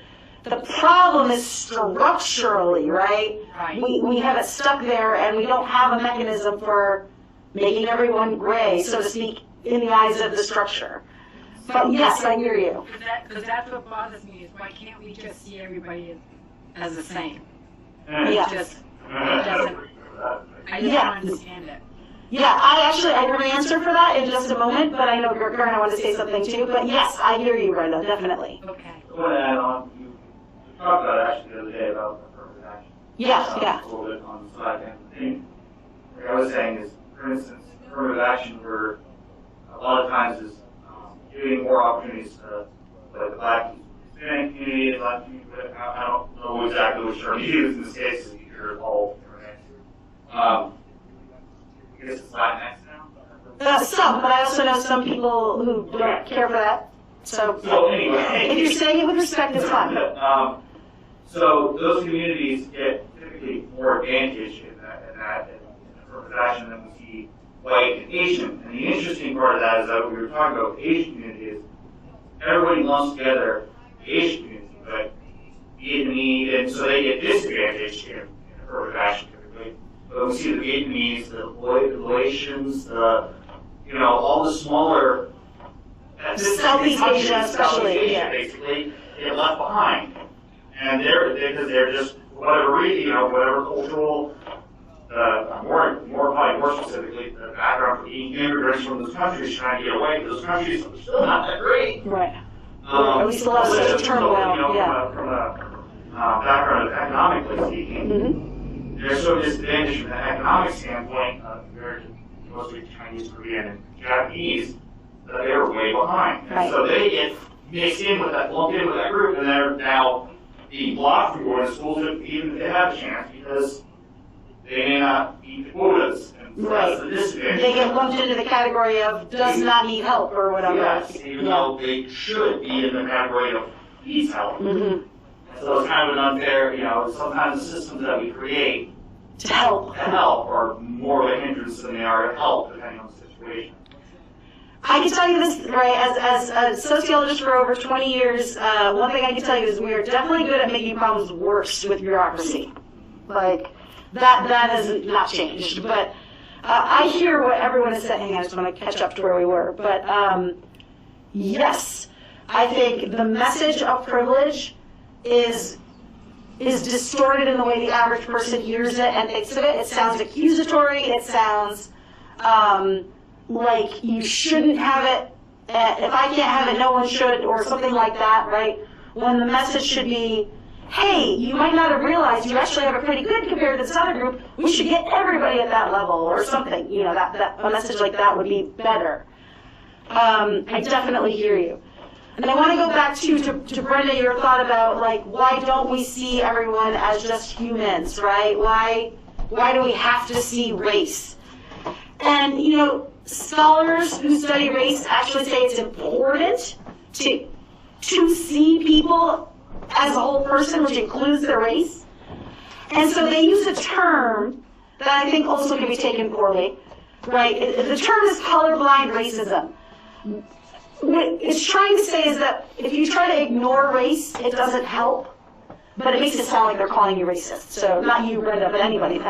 [SPEAKER 1] The problem is structurally, right?
[SPEAKER 8] Right.
[SPEAKER 1] We have it stuck there, and we don't have a mechanism for making everyone gray, so to speak, in the eyes of the structure. But yes, I hear you.
[SPEAKER 8] Because that's what bothers me is why can't we just see everybody as the same?
[SPEAKER 1] Yeah.
[SPEAKER 8] It doesn't. I just
[SPEAKER 1] Yeah.
[SPEAKER 8] don't understand it.
[SPEAKER 1] Yeah, I have an answer for that in just a moment, but I know Gurna wanted to say something too. But yes, I hear you, Brenda, definitely.
[SPEAKER 8] Okay.
[SPEAKER 3] I want to add on, you talked about it actually the other day about affirmative action.
[SPEAKER 1] Yeah.
[SPEAKER 3] A little bit on the side end of the thing. Like I was saying is, for instance, affirmative action where a lot of times is giving more opportunities to like the black Hispanic community, Latin community, I don't know exactly which term you use in this case, you're all different answers. I guess it's Latinx now.
[SPEAKER 1] Some, but I also know some people who don't care for that. So
[SPEAKER 3] Anyway.
[SPEAKER 1] if you're saying it with respect, it's fine.
[SPEAKER 3] So those communities get typically more advantage in affirmative action than we see white and Asian. And the interesting part of that is that we were talking about the Asian community is everybody lumps together the Asian community, but Vietnamese, and so they get disadvantaged in affirmative action typically. But we see the Vietnamese, the Laotians, all the smaller
[SPEAKER 1] Southeast Asia, especially,
[SPEAKER 3] basically, get left behind. And because they're just, whatever reason, whatever cultural, more specifically, the background for being immigrants from those countries trying to get away, those countries are still not that great.
[SPEAKER 1] Right. At least a lot of social turmoil,
[SPEAKER 3] From a background of economically speaking, they're so disadvantaged from an economic standpoint compared to mostly Chinese, Korean, and Japanese, that they're way behind. And so they get mixed in with that, lumped in with that group, and they're now being blocked from going to schools even if they have a chance because they may not meet the quotas. And so that's the disadvantage.
[SPEAKER 1] They get lumped into the category of does not need help or whatever.
[SPEAKER 3] Yes, even though they should be in the category of needs help. So it's kind of an unfair, sometimes the systems that we create
[SPEAKER 1] to help
[SPEAKER 3] are more of a hindrance than they are to help, depending on the situation.
[SPEAKER 1] I can tell you this, right, as a sociologist for over 20 years, one thing I can tell you is we are definitely good at making problems worse with bureaucracy. Like, that has not changed. But I hear what everyone is saying. I just want to catch up to where we were. But yes, I think the message of privilege is distorted in the way the average person hears it and thinks of it. It sounds accusatory. It sounds like you shouldn't have it. If I can't have it, no one should, or something like that, right? When the message should be, hey, you might not have realized you actually have it pretty good compared to this other group. We should get everybody at that level, or something. That a message like that would be better. I definitely hear you. And I want to go back to Brenda, your thought about, like, why don't we see everyone as just humans, right? Why do we have to see race? And, scholars who study race actually say it's important to see people as a whole person, which includes their race. And so they use a term that I think also can be taken poorly, right? The term is colorblind racism. What it's trying to say is that if you try to ignore race, it doesn't help, but it makes it sound like they're calling you racist. So not you, Brenda, but anybody.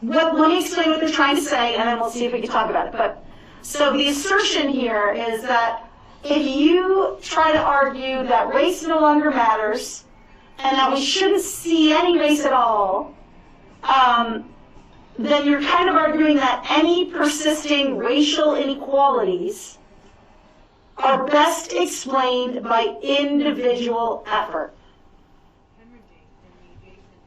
[SPEAKER 1] Let me explain what they're trying to say, and then we'll see if we can talk about it. So the assertion here is that if you try to argue that race no longer matters, and that we shouldn't see any race at all, then you're kind of arguing that any persisting racial inequalities are best explained by individual effort.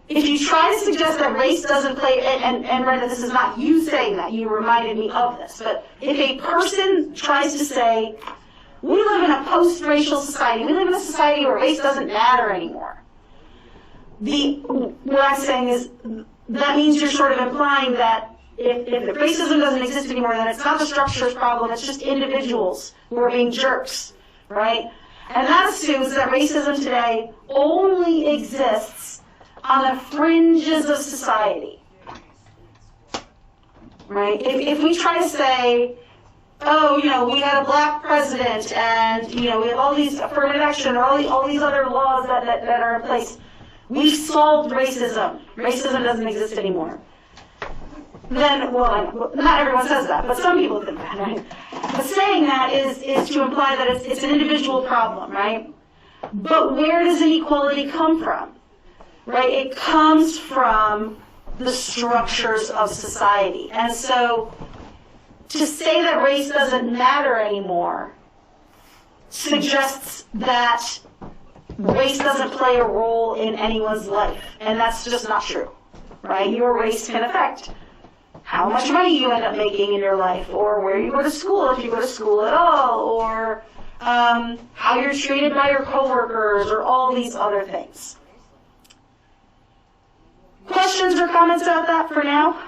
[SPEAKER 1] If you try to suggest that race doesn't play, and Brenda, this is not you saying that, you reminded me of this, but if a person tries to say, we live in a post-racial society, we live in a society where race doesn't matter anymore, what I'm saying is, that means you're sort of implying that if racism doesn't exist anymore, then it's not the structure's problem, it's just individuals who are being jerks, right? And that assumes that racism today only exists on the fringes of society, right? If we try to say, we had a black president, and, we have all these affirmative action, or all these other laws that are in place, we've solved racism. Racism doesn't exist anymore. Then, not everyone says that, but some people think that, right? But saying that is to imply that it's an individual problem, right? But where does inequality come from? Right? It comes from the structures of society. And so, to say that race doesn't matter anymore suggests that race doesn't play a role in anyone's life, and that's just not true, right? Your race can affect how much money you end up making in your life, or where you go to school, if you go to school at all, or how you're treated by your coworkers, or all these other things. Questions or comments? comments about that for now?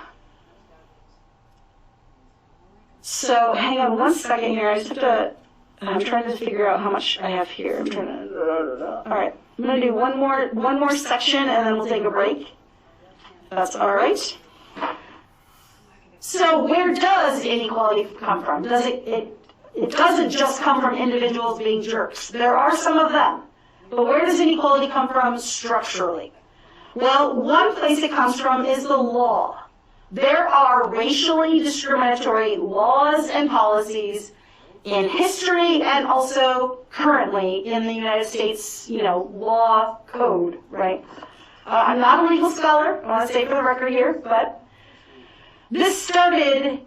[SPEAKER 1] So hang on one second here. I just have to. I'm trying to figure out how much I have here. I'm trying to. All right, I'm gonna do one more section, and then we'll take a break. That's all right. So where does inequality come from? Does it doesn't just come from individuals being jerks. There are some of them, but where does inequality come from structurally? Well, one place it comes from is the law. There are racially discriminatory laws and policies in history and also currently in the United States, law code, right? I'm not a legal scholar, I want to say for the record here, but this started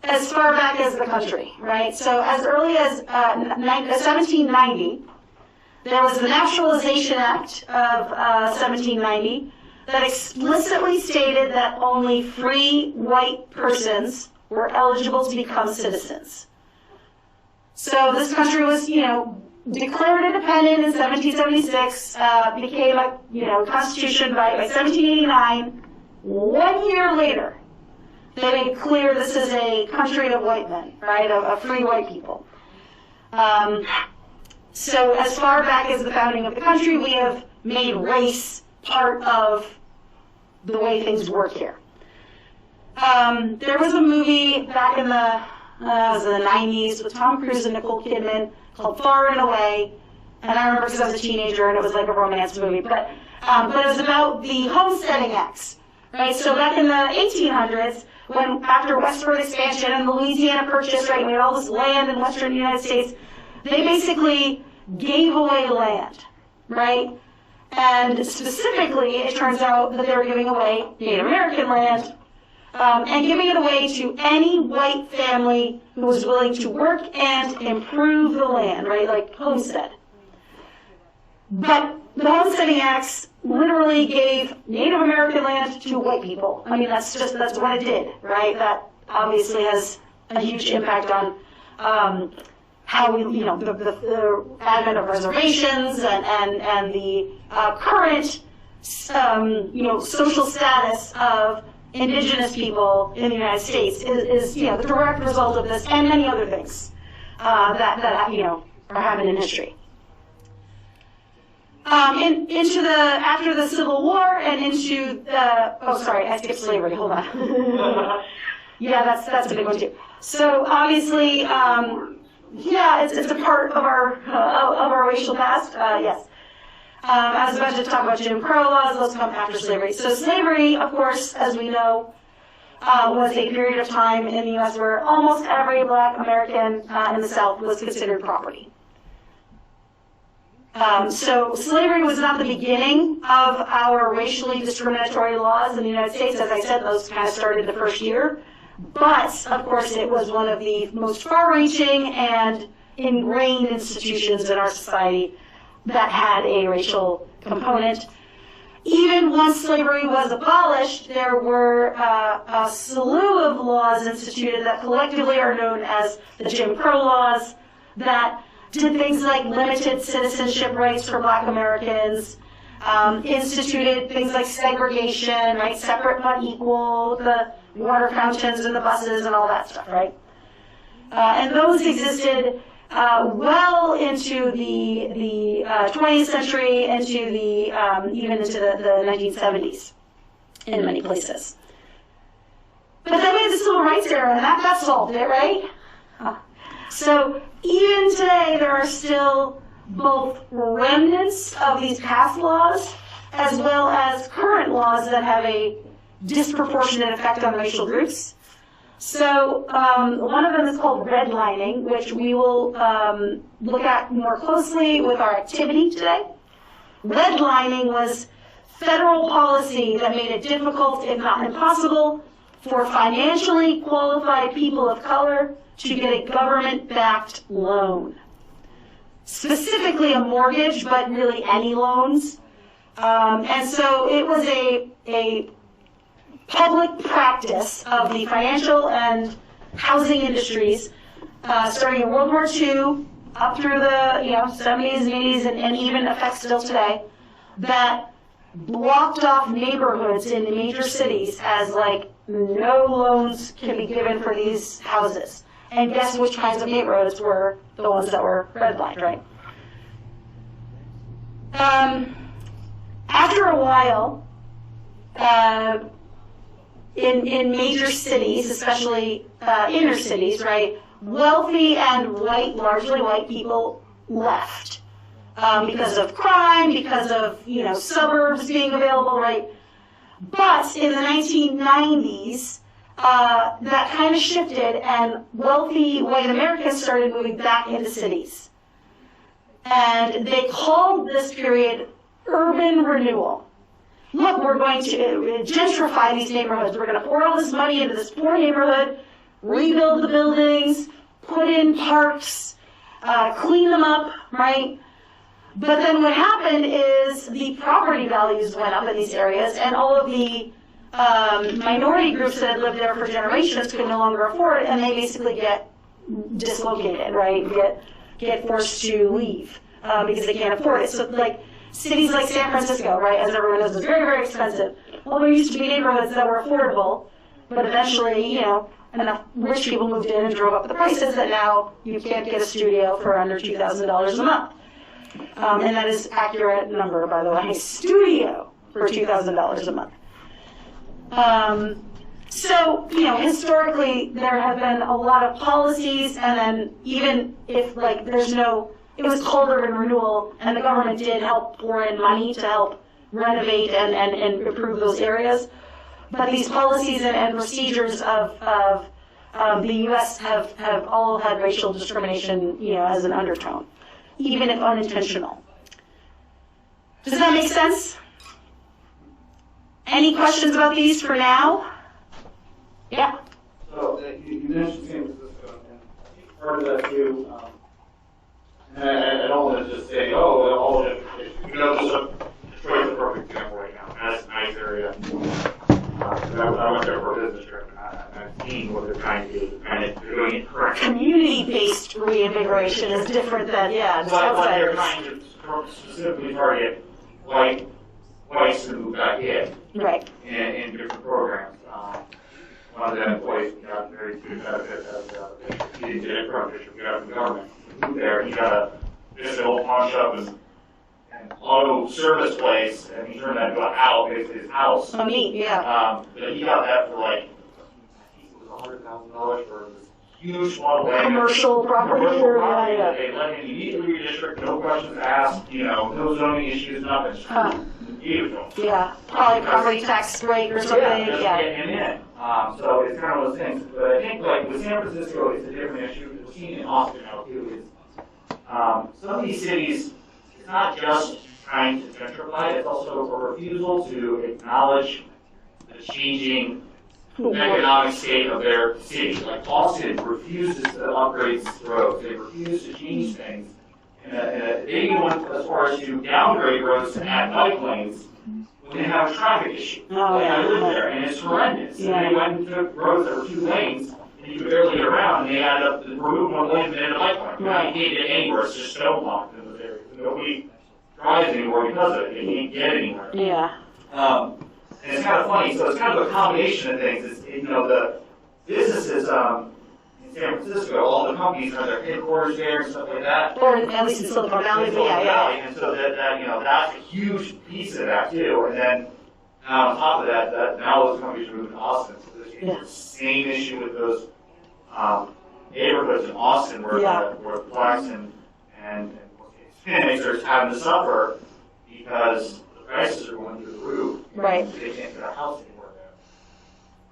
[SPEAKER 1] as far back as the country, right? So as early as 1790, there was the Naturalization Act of 1790 that explicitly stated that only free white persons were eligible to become citizens. So this country was, declared independent in 1776, became a, constitution by 1789. 1 year later, they made clear this is a country of white men, right, of free white people. So as far back as the founding of the country, we have made race part of the way things work here. There was a movie back in the 90s with Tom Cruise and Nicole Kidman called Far and Away, and I remember because I was a teenager and it was like a romance movie, but it was about the homesteading acts, right? So back in the 1800s, when after westward expansion and the Louisiana Purchase, right, we had all this land in western United States, they basically gave away land, right? And specifically, it turns out that they were giving away Native American land and giving it away to any white family who was willing to work and improve the land, right, like homestead. But the homesteading acts literally gave Native American land to white people. I mean, that's what it did, right? That obviously has a huge impact on how we, the advent of reservations and the current, social status of indigenous people in the United States is the direct result of this and many other things that are happening in history. After the Civil War and into the, I skipped slavery, hold on. Yeah, that's a big one too. So obviously, it's a part of our racial past, yes. I was about to talk about Jim Crow laws, those come after slavery. So slavery, of course, as we know, was a period of time in the U.S. where almost every black American in the South was considered property. So slavery was not the beginning of our racially discriminatory laws in the United States. As I said, those kind of started the first year. But, of course, it was one of the most far-reaching and ingrained institutions in our society that had a racial component. Even once slavery was abolished, there were a slew of laws instituted that collectively are known as the Jim Crow laws that did things like limited citizenship rights for black Americans, instituted things like segregation, right, separate but equal, the water fountains and the buses and all that stuff, right? And those existed well into the 20th century, into even into the 1970s in many places. But then we had the Civil Rights era, and that solved it, right? So even today, there are still both remnants of these past laws as well as current laws that have a disproportionate effect on racial groups. So one of them is called redlining, which we will look at more closely with our activity today. Redlining was federal policy that made it difficult, if not impossible, for financially qualified people of color to get a government-backed loan. Specifically a mortgage, but really any loans. And so it was a public practice of the financial and housing industries, starting in World War II, up through the 70s and 80s, and even affects still today, that blocked off neighborhoods in the major cities as like, no loans can be given for these houses. And guess which kinds of neighborhoods were the ones that were redlined, right? After a while, in major cities, especially inner cities, right, wealthy and white, largely white people left because of crime, because of suburbs being available, right? But in the 1990s, that kind of shifted, and wealthy white Americans started moving back into cities. And they called this period urban renewal. Look, we're going to gentrify these neighborhoods. We're going to pour all this money into this poor neighborhood, rebuild the buildings, put in parks, clean them up, right? But then what happened is the property values went up in these areas, and all of the minority groups that had lived there for generations could no longer afford it, and they basically get dislocated, right? Get forced to leave because they can't afford it. So like cities like San Francisco, right, as everyone knows, is very, very expensive. Well, there used to be neighborhoods that were affordable, but eventually, enough rich people moved in and drove up the prices that now you can't get a studio for under $2,000 a month. And that is accurate number, by the way, studio for $2,000 a month. So, historically, there have been a lot of policies, and then even if, it was called urban renewal, and the government did help pour in money to help renovate and improve those areas. But these policies and procedures of the U.S. have all had racial discrimination, as an undertone, even if unintentional. Does that make sense? Any questions about these for now? Yeah.
[SPEAKER 4] So you mentioned San Francisco, and part of that too. And I don't want to just say, all Detroit's a perfect example right now. That's a nice area. I went there for a business trip, and I've seen what they're trying to do, and they're doing it correctly.
[SPEAKER 1] Community-based reinvigoration is different than, just
[SPEAKER 4] But they're
[SPEAKER 1] outsiders.
[SPEAKER 4] trying to specifically target whites to move back in.
[SPEAKER 1] Right.
[SPEAKER 4] In different programs. One of the employees got very good benefit as he didn't get it from Bishop, got it from the government. He moved there, he got this old pawn shop and auto service place, and he turned that into a house, basically his house.
[SPEAKER 1] Oh, neat, yeah.
[SPEAKER 4] But he got that for I think it was $100,000 for this huge plot of land.
[SPEAKER 1] Commercial property here, yeah.
[SPEAKER 4] They let him immediately redistrict, no questions asked, no zoning issues, nothing. Beautiful.
[SPEAKER 1] Yeah, probably property tax break or something,
[SPEAKER 4] Just getting in. So it's kind of those things. But I think with San Francisco, it's a different issue. We're seeing it in Austin now too. Some of these cities, it's not just trying to gentrify, it's also a refusal to acknowledge the changing economic state of their city. Like Austin refuses to upgrade its roads. They refuse to change things. They even went as far as to downgrade roads to add bike lanes when they have a traffic issue. I live there, and it's horrendous.
[SPEAKER 1] Yeah.
[SPEAKER 4] And they went and took roads that were 2 lanes, and you could barely get around, and they added up, removed 1 lane and added a bike lane.
[SPEAKER 1] Right.
[SPEAKER 4] You can't get anywhere, it's just stone blocked in those areas. Nobody drives anymore because of it. You can't get anywhere.
[SPEAKER 1] Yeah.
[SPEAKER 4] And it's kind of funny, so it's kind of a combination of things. It's, the businesses, in San Francisco, all the companies have their headquarters there and stuff like that.
[SPEAKER 1] Or at least in Silicon Valley,
[SPEAKER 4] Silicon
[SPEAKER 1] yeah.
[SPEAKER 4] Valley, and so that's a huge piece of that too. And then on top of that, now those companies are moving to Austin, so there's the same issue with those neighborhoods in Austin where the blacks and Hispanics are having to suffer because the prices are going through the roof.
[SPEAKER 1] Right.
[SPEAKER 4] They can't get a house anymore there.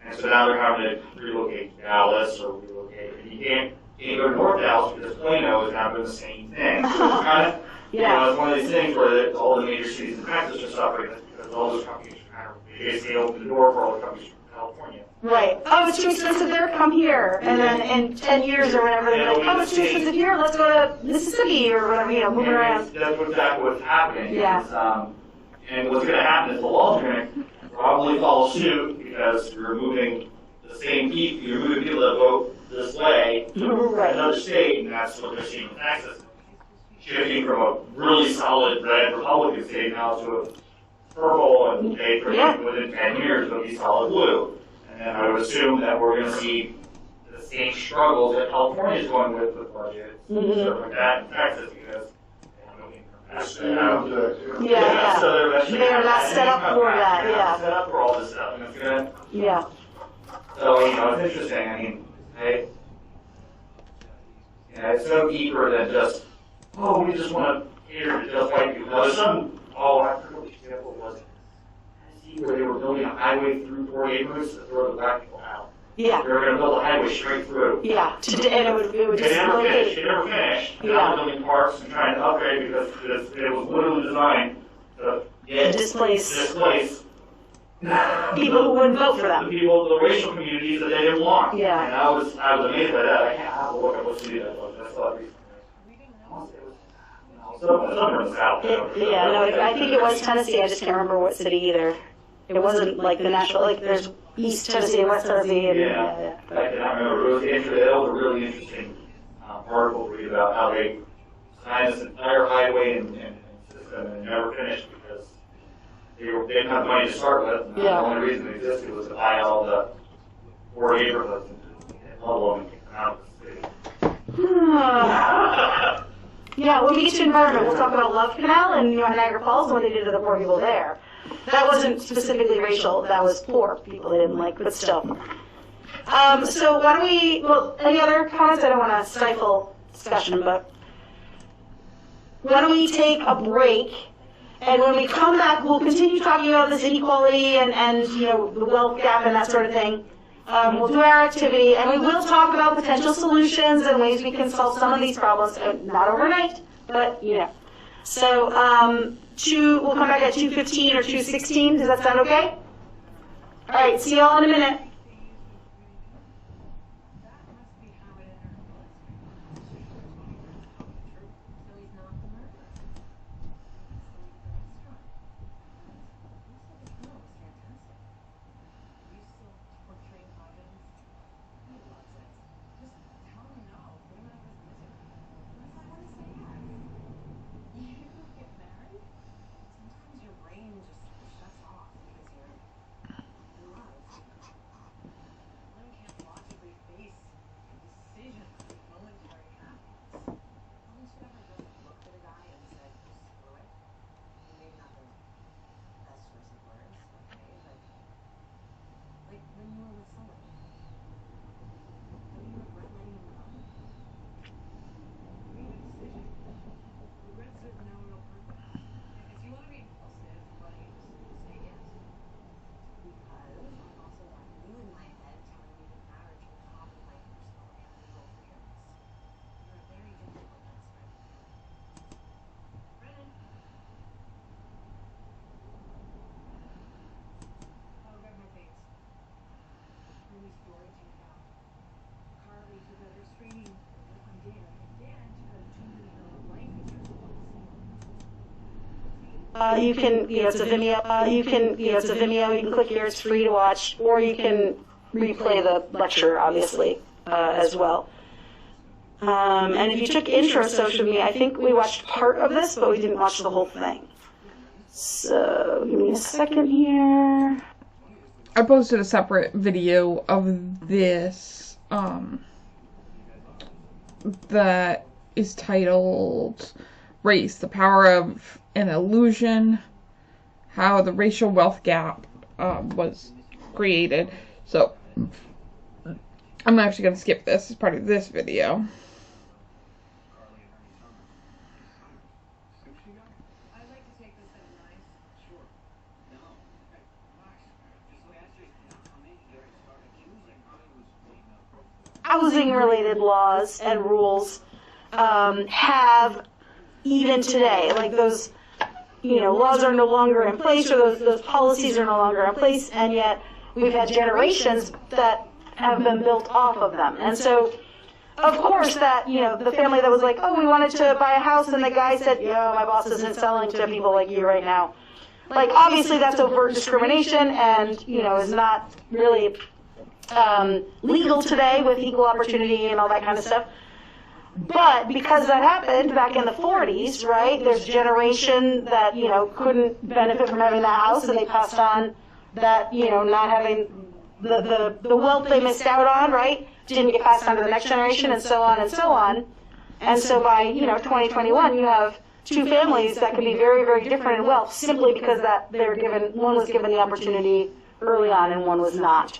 [SPEAKER 4] And so now they're having to relocate to Dallas or relocate. And you can't go to North Dallas because Plano is having the same thing. So it's kind of, it's one of these things where all the major cities in Texas are suffering because all those companies are kind of basically open the door for all the companies from California.
[SPEAKER 1] Right. Oh, it's too expensive there, come here. And then in 10 years or whatever, they're like, oh, it's too expensive here, let's go to Mississippi or whatever, moving around.
[SPEAKER 4] That's exactly what's happening.
[SPEAKER 1] Yeah.
[SPEAKER 4] And what's going to happen is the laws are going to probably follow suit because you're moving the same people, you're moving people that vote this way to another state, and that's what they're seeing in Texas. Shifting from a really solid red Republican state now to a purple and paid for
[SPEAKER 1] Yeah.
[SPEAKER 4] it within 10 years it'll be solid blue. And then I would assume that we're going to see the same struggles that California is going with budgets and stuff like that in Texas because they have no income tax.
[SPEAKER 1] Yeah.
[SPEAKER 4] So
[SPEAKER 1] They're not set up for that,
[SPEAKER 4] They're not
[SPEAKER 1] yeah.
[SPEAKER 4] set up for all this stuff, and it's gonna.
[SPEAKER 1] Yeah.
[SPEAKER 4] So it's interesting. I mean, it's so deeper than just we just want to cater to just white people. Now, there's some. I forget which example it was. Tennessee, where they were building a highway through 4 neighborhoods to throw the black people out.
[SPEAKER 1] Yeah.
[SPEAKER 4] They were going to build a highway straight through.
[SPEAKER 1] Yeah. And it would
[SPEAKER 4] They
[SPEAKER 1] just
[SPEAKER 4] never finished.
[SPEAKER 1] locate.
[SPEAKER 4] They never finished.
[SPEAKER 1] Yeah.
[SPEAKER 4] Now they're building parks and trying to upgrade because it was literally designed to get
[SPEAKER 1] Displace
[SPEAKER 4] people
[SPEAKER 1] who wouldn't vote for
[SPEAKER 4] the
[SPEAKER 1] them.
[SPEAKER 4] people, the racial communities that they didn't want.
[SPEAKER 1] Yeah.
[SPEAKER 4] And I was amazed by that. I can't have a look at what city that was. I saw it recently. I want to say it was somewhere in the south.
[SPEAKER 1] I think it was Tennessee. I just can't remember what city either. It wasn't like the national, like there's East Tennessee and West Tennessee. And,
[SPEAKER 4] Yeah. I cannot remember. It was that was a really interesting article to read about how they designed this entire highway and system and never finished because they didn't have money to start with. And
[SPEAKER 1] Yeah.
[SPEAKER 4] The only reason it existed was to buy all the 4 neighborhoods and level them and kick them out of the city.
[SPEAKER 1] Yeah, when we get to environment, we'll talk about Love Canal and Niagara Falls and what they did to the poor people there. That wasn't specifically racial, that was poor people they didn't like, but still. So why don't we, any other comments? I don't want to stifle discussion, but why don't we take a break, and when we come back, we'll continue talking about this inequality and the wealth gap and that sort of thing. We'll do our activity, and we will talk about potential solutions and ways we can solve some of these problems. Not overnight, but So we'll come back at 2:15 or 2:16. Does that sound okay? All right. See y'all in a minute. You can, it's a Vimeo. You can, it's a Vimeo. You can click here. It's free to watch, or you can replay the lecture, obviously, as well. And if you took intro social media, I think we watched part of this, but we didn't watch the whole thing. So give me a second here.
[SPEAKER 9] I posted a separate video of this that is titled Race, the Power of an Illusion, how the racial wealth gap was created. So I'm actually going to skip this as part of this video.
[SPEAKER 1] Housing-related laws and rules have, even today, like those, laws are no longer in place, or those policies are no longer in place, and yet we've had generations that have been built off of them. And so, of course, that, the family that was like, oh, we wanted to buy a house, and the guy said, my boss isn't selling to people like you right now. Like, obviously, that's overt discrimination and, is not really legal today with equal opportunity and all that kind of stuff. But because that happened back in the 40s, right, there's a generation that, couldn't benefit from having that house, and they passed on that, not having the wealth they missed out on, right, didn't get passed on to the next generation, and so on and so on. And so by, 2021, you have two families that can be very, very different in wealth simply because that they were given, one was given the opportunity early on and one was not.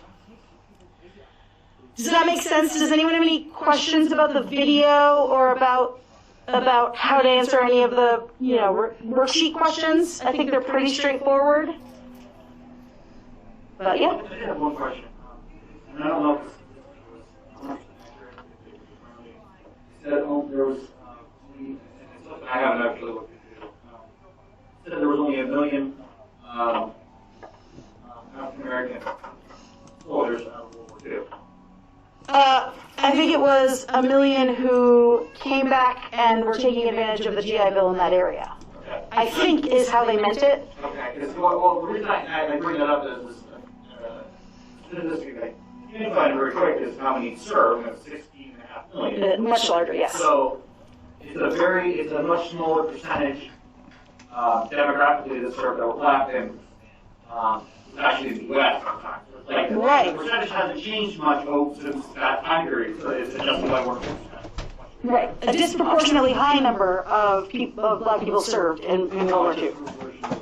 [SPEAKER 1] Does that make sense? Does anyone have any questions about the video or about how to answer any of the, worksheet questions? I think they're pretty straightforward. But yeah.
[SPEAKER 4] I have one question. And I don't know if said there was only, I haven't actually looked into it. Said there was only 1 million African American soldiers out of World War II.
[SPEAKER 1] I think it was 1 million who came back and were taking advantage of the GI Bill in that area.
[SPEAKER 4] Okay.
[SPEAKER 1] I think is how they meant it.
[SPEAKER 4] Okay, because well, the reason I bring that up is statistic I can find very quick is how many served, 16.5 million.
[SPEAKER 1] Much larger, yes.
[SPEAKER 4] So it's a much smaller percentage demographically that served that were black than actually in the U.S. sometimes. Like,
[SPEAKER 1] right.
[SPEAKER 4] The percentage hasn't changed much since that time period, so it's just by 1%.
[SPEAKER 1] Right. A disproportionately high number of black people served in World War II.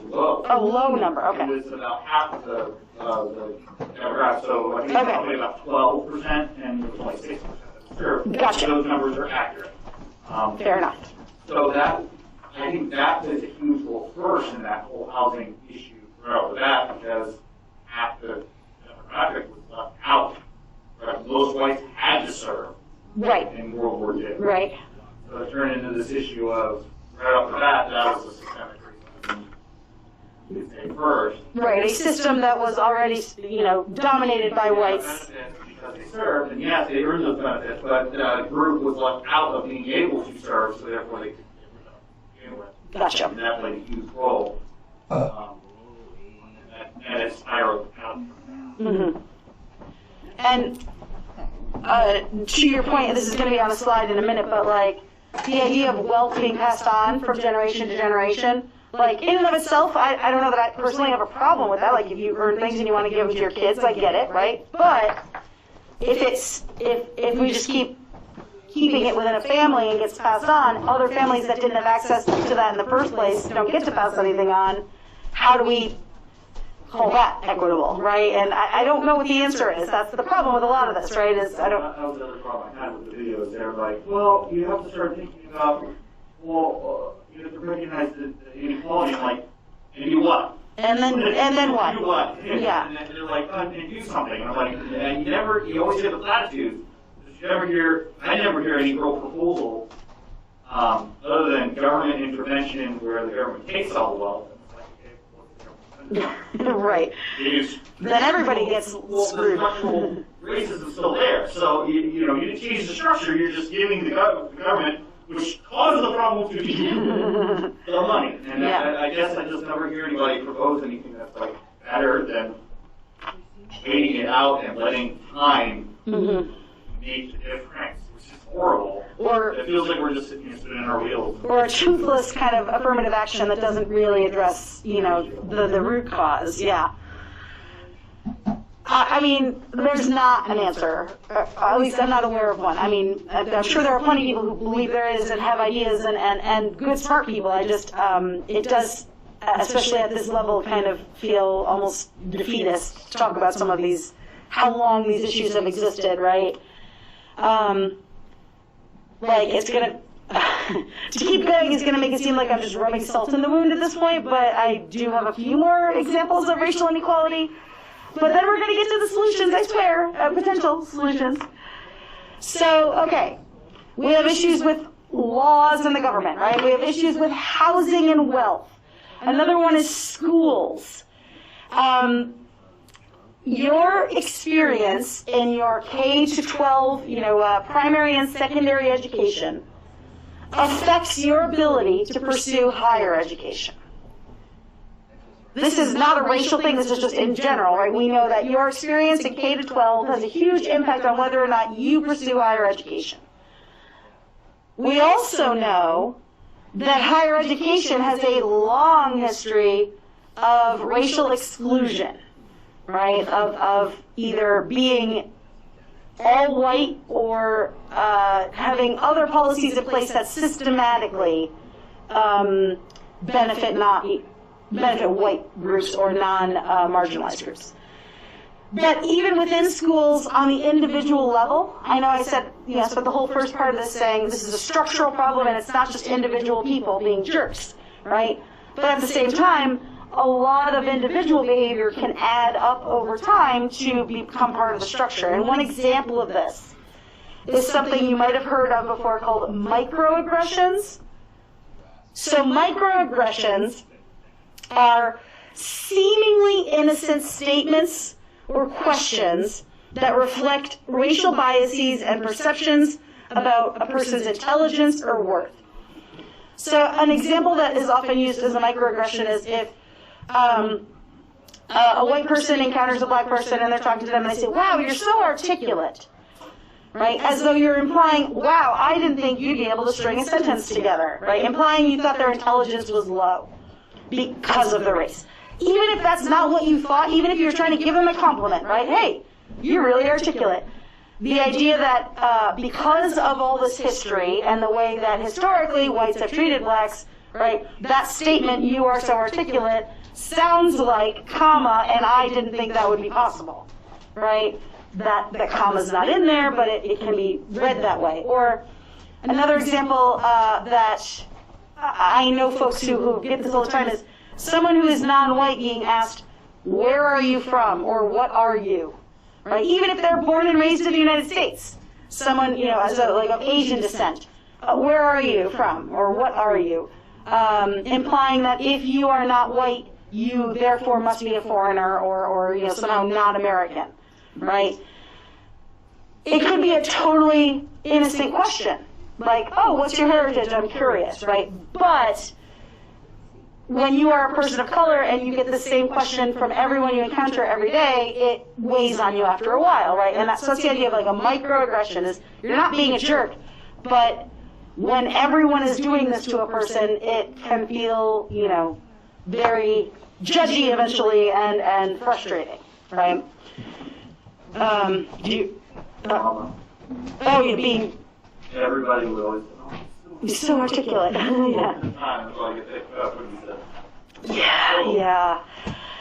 [SPEAKER 4] Low.
[SPEAKER 1] A low number, okay.
[SPEAKER 4] It was about half of the demographic, so I think it's probably about 12%, and it was only 6% that served.
[SPEAKER 1] Gotcha.
[SPEAKER 4] So those numbers are accurate.
[SPEAKER 1] Fair enough.
[SPEAKER 4] So I think that plays a huge role first in that whole housing issue right over that, because half the demographic was left out. Right? Most whites had to serve in World War II.
[SPEAKER 1] Right.
[SPEAKER 4] So it turned into this issue of, right off the bat, that was a systemic reason to say first.
[SPEAKER 1] Right, a system that was already, dominated by whites.
[SPEAKER 4] Because they served, and yes, they earned those benefits, but the group was left out of being able to serve, so therefore they couldn't get rid of it to begin with.
[SPEAKER 1] Gotcha.
[SPEAKER 4] And that played a huge role. And it spiraled out.
[SPEAKER 1] Mm-hmm. And to your point, this is going to be on the slide in a minute, but the idea of wealth being passed on from generation to generation, in and of itself, I don't know that I personally have a problem with that. If you earn things and you want to give them to your kids, I get it, right? But if we just keeping it within a family and gets passed on, other families that didn't have access to that in the first place don't get to pass anything on. How do we call that equitable, right? And I don't know what the answer is. That's the problem with a lot of this, right?
[SPEAKER 4] That was the other problem I had with the videos. They're well, you have to start thinking about, you have to recognize the inequality, and you what?
[SPEAKER 1] And then what?
[SPEAKER 4] You what?
[SPEAKER 1] Yeah.
[SPEAKER 4] And they're and do something. And I'm and you always hear the platitudes. I never hear any real proposal, other than government intervention where the government takes all the wealth.
[SPEAKER 1] Right. Then everybody gets screwed.
[SPEAKER 4] Racism is still there. So, you didn't change the structure, you're just giving the government, which causes the problem to be the money. And I guess I just never hear anybody propose anything that's better than waiting it out and letting time make the difference, which is horrible. Or it feels like we're just sitting in our wheels.
[SPEAKER 1] Or a toothless kind of affirmative action that doesn't really address, the root cause. Yeah. I mean, there's not an answer. At least I'm not aware of one. I mean, I'm sure there are plenty of people who believe there is and have ideas and good, smart people. I just, it does, especially at this level, kind of feel almost defeatist to talk about some of these, how long these issues have existed, right? It's gonna, to keep going is gonna make it seem like I'm just rubbing salt in the wound at this point, but I do have a few more examples of racial inequality. But then we're gonna get to the solutions, I swear, potential solutions. So, okay, we have issues with laws in the government, right? We have issues with housing and wealth. Another one is schools. Your experience in your K to 12, primary and secondary education affects your ability to pursue higher education. This is not a racial thing, this is just in general, right? We know that your experience in K to 12 has a huge impact on whether or not you pursue higher education. We also know that higher education has a long history of racial exclusion, right? Of either being all white or having other policies in place that systematically benefit white groups or non-marginalized groups. But even within schools on the individual level, I know I said, spent the whole first part of this saying this is a structural problem and it's not just individual people being jerks, right? But at the same time, a lot of individual behavior can add up over time to become part of the structure. And one example of this is something you might have heard of before called microaggressions. So microaggressions are seemingly innocent statements or questions that reflect racial biases and perceptions about a person's intelligence or worth. So an example that is often used as a microaggression is if a white person encounters a black person and they're talking to them and they say, "Wow, you're so articulate," right? As though you're implying, "Wow, I didn't think you'd be able to string a sentence together," right? Implying you thought their intelligence was low because of the race. Even if that's not what you thought, even if you're trying to give them a compliment, right? "Hey, you're really articulate." The idea that because of all this history and the way that historically whites have treated blacks, right, that statement, "you are so articulate," sounds like comma, and I didn't think that would be possible, right? That comma's not in there, but it can be read that way. Or another example that I know folks who get this all the time is someone who is non-white being asked, "Where are you from?" or "What are you?" Right? Even if they're born and raised in the United States, someone as of Asian descent, "Where are you from?" or "What are you?" Implying that if you are not white, you therefore must be a foreigner or somehow not American, right? It could be a totally innocent question, like, "Oh, what's your heritage? I'm curious," right? But when you are a person of color and you get the same question from everyone you encounter every day, it weighs on you after a while, right? And that's the idea of like a microaggression is you're not being a jerk, but when everyone is doing this to a person, it can feel, very judgy eventually and frustrating, right? Being
[SPEAKER 4] Everybody would always
[SPEAKER 1] he's so articulate. Yeah.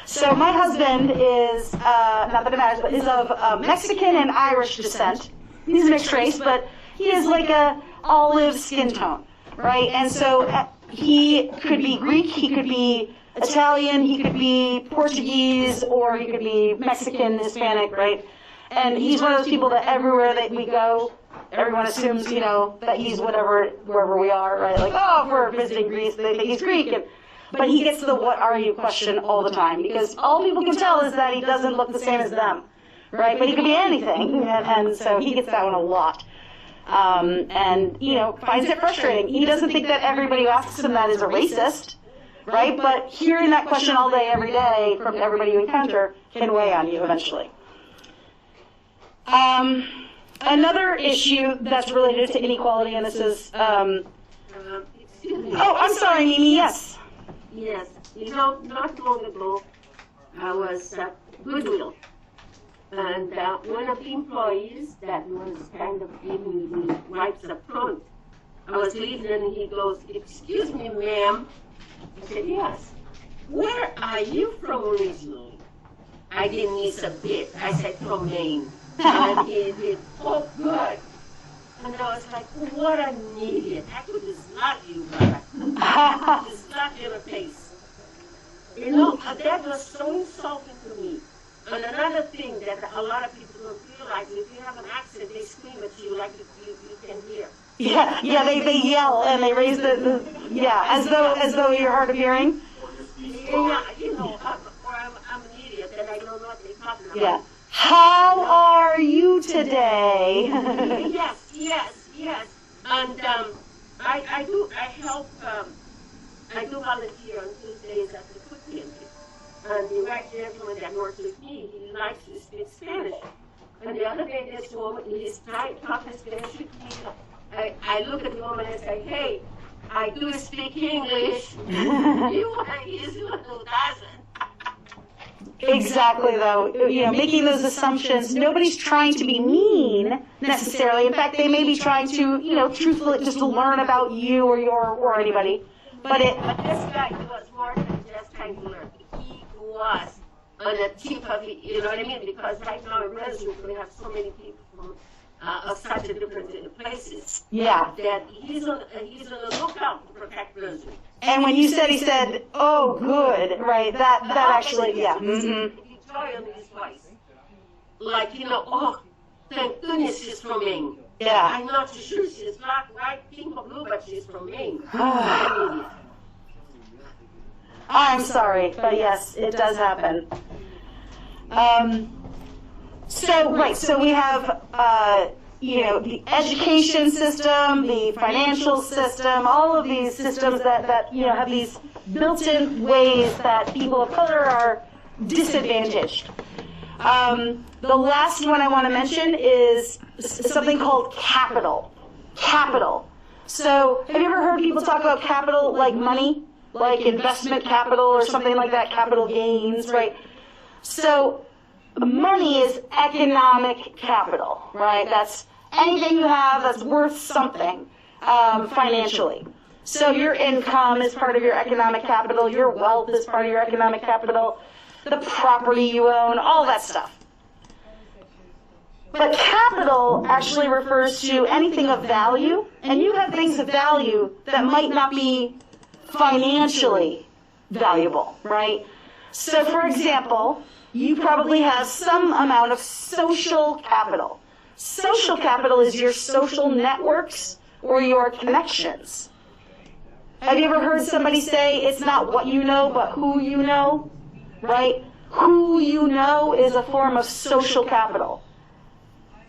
[SPEAKER 1] So my husband is, not that it matters, but is of Mexican and Irish descent. He's a mixed race, but he is like a olive skin tone, right? And so he could be Greek, he could be Italian, he could be Portuguese, or he could be Mexican, Hispanic, right? And he's one of those people that everywhere that we go, everyone assumes, that he's wherever we are, right? Like, oh, if we're visiting Greece, they think he's Greek. But he gets the "what are you" question all the time, because all people can tell is that he doesn't look the same as them, right? But he could be anything, and so he gets that one a lot. And finds it frustrating. He doesn't think that everybody who asks him that is a racist, right? But hearing that question all day, every day, from everybody you encounter can weigh on you eventually. Another issue that's related to inequality, and this is,
[SPEAKER 7] Excuse me.
[SPEAKER 1] oh, I'm sorry, Mimi, yes.
[SPEAKER 7] Yes. Not long ago, I was at Goodwill. And one of the employees that was kind of giving me the wipes up front, I was leaving and he goes, "Excuse me, ma'am." I said, "Yes." "Where are you from originally?" I didn't miss a bit. I said, "From Maine." And he did, "Oh, good." And I was like, "What an idiot. I could just slap you, brother. I could just slap you in the face." That was so insulting to me. And another thing that a lot of people don't realize, if you have an accent, they scream at you like you can hear.
[SPEAKER 1] Yeah, they yell and they raise as though you're hard of hearing.
[SPEAKER 7] Yeah, or I'm an idiot and I don't know what they're talking about.
[SPEAKER 1] Yeah. How are you today?
[SPEAKER 7] Yes. And I do volunteer on Tuesdays at the food pantry. And the white gentleman that works with me, he likes to speak Spanish. And the other day, this woman, he's talking Spanish with me, I look at the woman and say, hey, I do speak English. You are easy who doesn't.
[SPEAKER 1] Exactly, though. Making those assumptions. Nobody's trying to be mean necessarily. In fact, they may be trying to, truthfully just to learn about you or anybody. But
[SPEAKER 7] this guy was more than just trying to learn. He was on the tip of it, you know what I mean? Because right now in Brunswick we have so many people from of such a different places.
[SPEAKER 1] Yeah.
[SPEAKER 7] That he's on the lookout to protect Brunswick.
[SPEAKER 1] And when you said, oh, good, right? That actually, yeah. Mm-hmm.
[SPEAKER 7] The joy in his voice, like oh, thank goodness she's from Maine.
[SPEAKER 1] Yeah.
[SPEAKER 7] I'm not too sure she's black, white, pink, or blue, but she's from Maine.
[SPEAKER 1] I'm sorry, but yes, it does happen. So we have, the education system, the financial system, all of these systems that have these built-in ways that people of color are disadvantaged. The last one I want to mention is something called capital. Capital. So have you ever heard people talk about capital like money? Like investment capital or something like that, capital gains, right? So money is economic capital, right? That's anything you have that's worth something financially. So your income is part of your economic capital, your wealth is part of your economic capital, the property you own, all that stuff. But capital actually refers to anything of value, and you have things of value that might not be financially valuable, right? So for example, you probably have some amount of social capital. Social capital is your social networks or your connections. Have you ever heard somebody say it's not what you know, but who you know, right? Who you know is a form of social capital.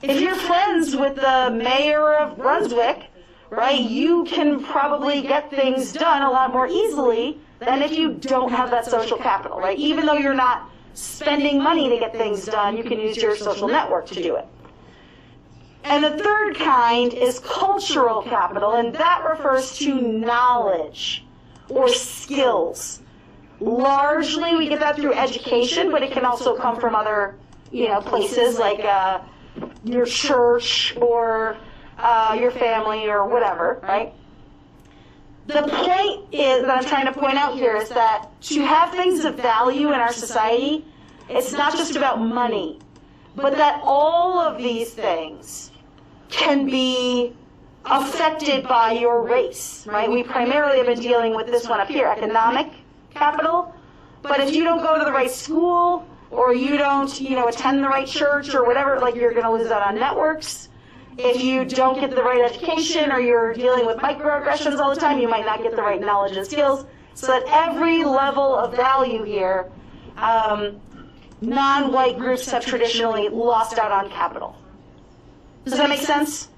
[SPEAKER 1] If you're friends with the mayor of Brunswick, right, you can probably get things done a lot more easily than if you don't have that social capital, right? Even though you're not spending money to get things done, you can use your social network to do it. And the third kind is cultural capital, and that refers to knowledge or skills. Largely, we get that through education, but it can also come from other, places like your church or your family or whatever, right? The point that I'm trying to point out here is that to have things of value in our society, it's not just about money, but that all of these things can be affected by your race, right? We primarily have been dealing with this one up here, economic capital, but if you don't go to the right school or you don't, attend the right church or whatever, like you're going to lose out on networks. If you don't get the right education or you're dealing with microaggressions all the time, you might not get the right knowledge and skills. So at every level of value here, non-white groups have traditionally lost out on capital. Does that make sense?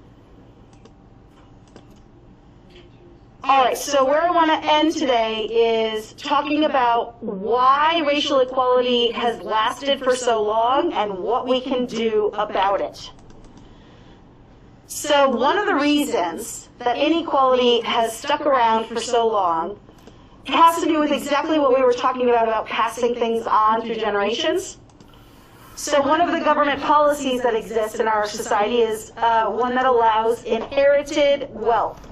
[SPEAKER 1] All right, so where I want to end today is talking about why racial equality has lasted for so long and what we can do about it. So one of the reasons that inequality has stuck around for so long has to do with exactly what we were talking about passing things on through generations. So one of the government policies that exists in our society is one that allows inherited wealth.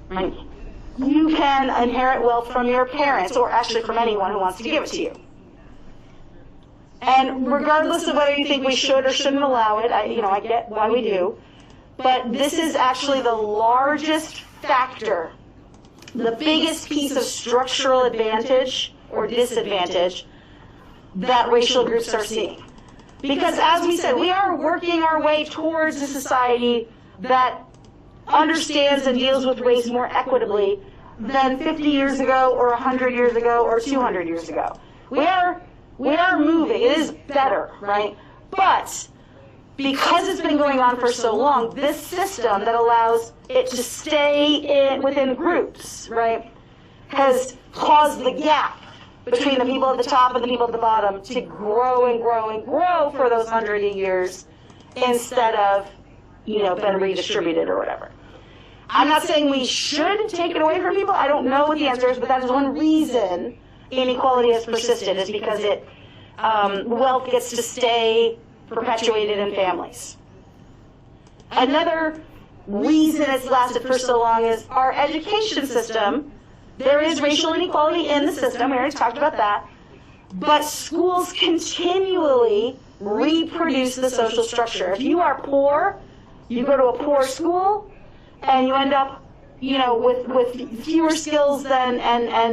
[SPEAKER 1] Right? You can inherit wealth from your parents, or actually from anyone who wants to give it to you. And regardless of whether you think we should or shouldn't allow it, I get why we do. But this is actually the largest factor, the biggest piece of structural advantage or disadvantage that racial groups are seeing. Because as we said, we are working our way towards a society that understands and deals with race more equitably than 50 years ago or 100 years ago or 200 years ago. We are moving. It is better, right? But because it's been going on for so long, this system that allows it to stay within groups, right, has caused the gap between the people at the top and the people at the bottom to grow and grow and grow for those 100 years instead of been redistributed or whatever. I'm not saying we should take it away from people. I don't know what the answer is, but that is one reason inequality has persisted, is because wealth gets to stay perpetuated in families. Another reason it's lasted for so long is our education system. There is racial inequality in the system. We already talked about that. But schools continually reproduce the social structure. If you are poor, you go to a poor school, and you end up, with fewer skills and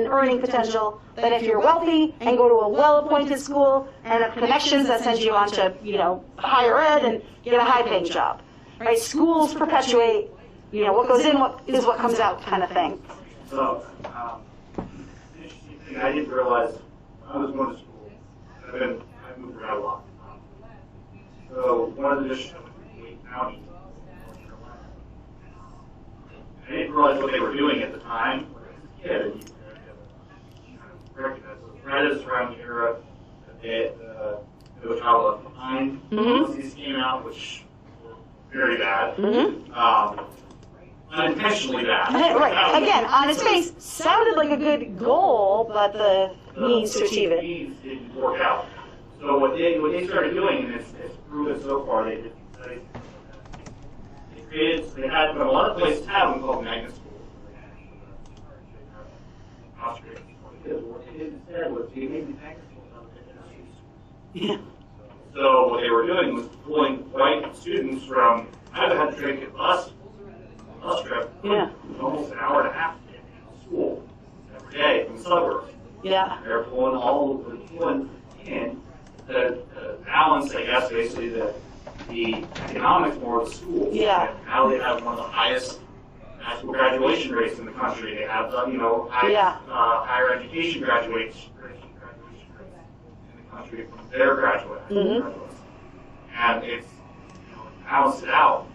[SPEAKER 1] earning potential than if you're wealthy and go to a well-appointed school and have connections that send you on to, higher ed and get a high-paying job. Right? Schools perpetuate, what goes in is what comes out kind of thing.
[SPEAKER 3] So, interesting thing, I didn't realize when I was going to school, I moved around a lot. So, one of the districts I went to Wayne County, I didn't realize what they were doing at the time. When I was a kid, and you kind of recognize those threats around the era that No Child Left Behind policies came out, which were very bad. Unintentionally bad.
[SPEAKER 1] Right. Again, on its face, sounded like a good goal, but the means to achieve it.
[SPEAKER 3] Means didn't work out. So what they started doing, and it's proven so far, they did studies. They had, but a lot of places have them called magnet schools. What they did instead was they made these magnet schools on the
[SPEAKER 1] Yeah.
[SPEAKER 3] So what they were doing was pulling white students from, I had to take a bus trip, almost an hour and a half to get to school every day from the suburbs.
[SPEAKER 1] Yeah.
[SPEAKER 3] They're pulling in to balance, I guess, basically the economics more of the schools.
[SPEAKER 1] Yeah.
[SPEAKER 3] And now they have one of the highest high school graduation rates in the country. They have higher education graduation rates in the country from their graduates. And it's balanced it out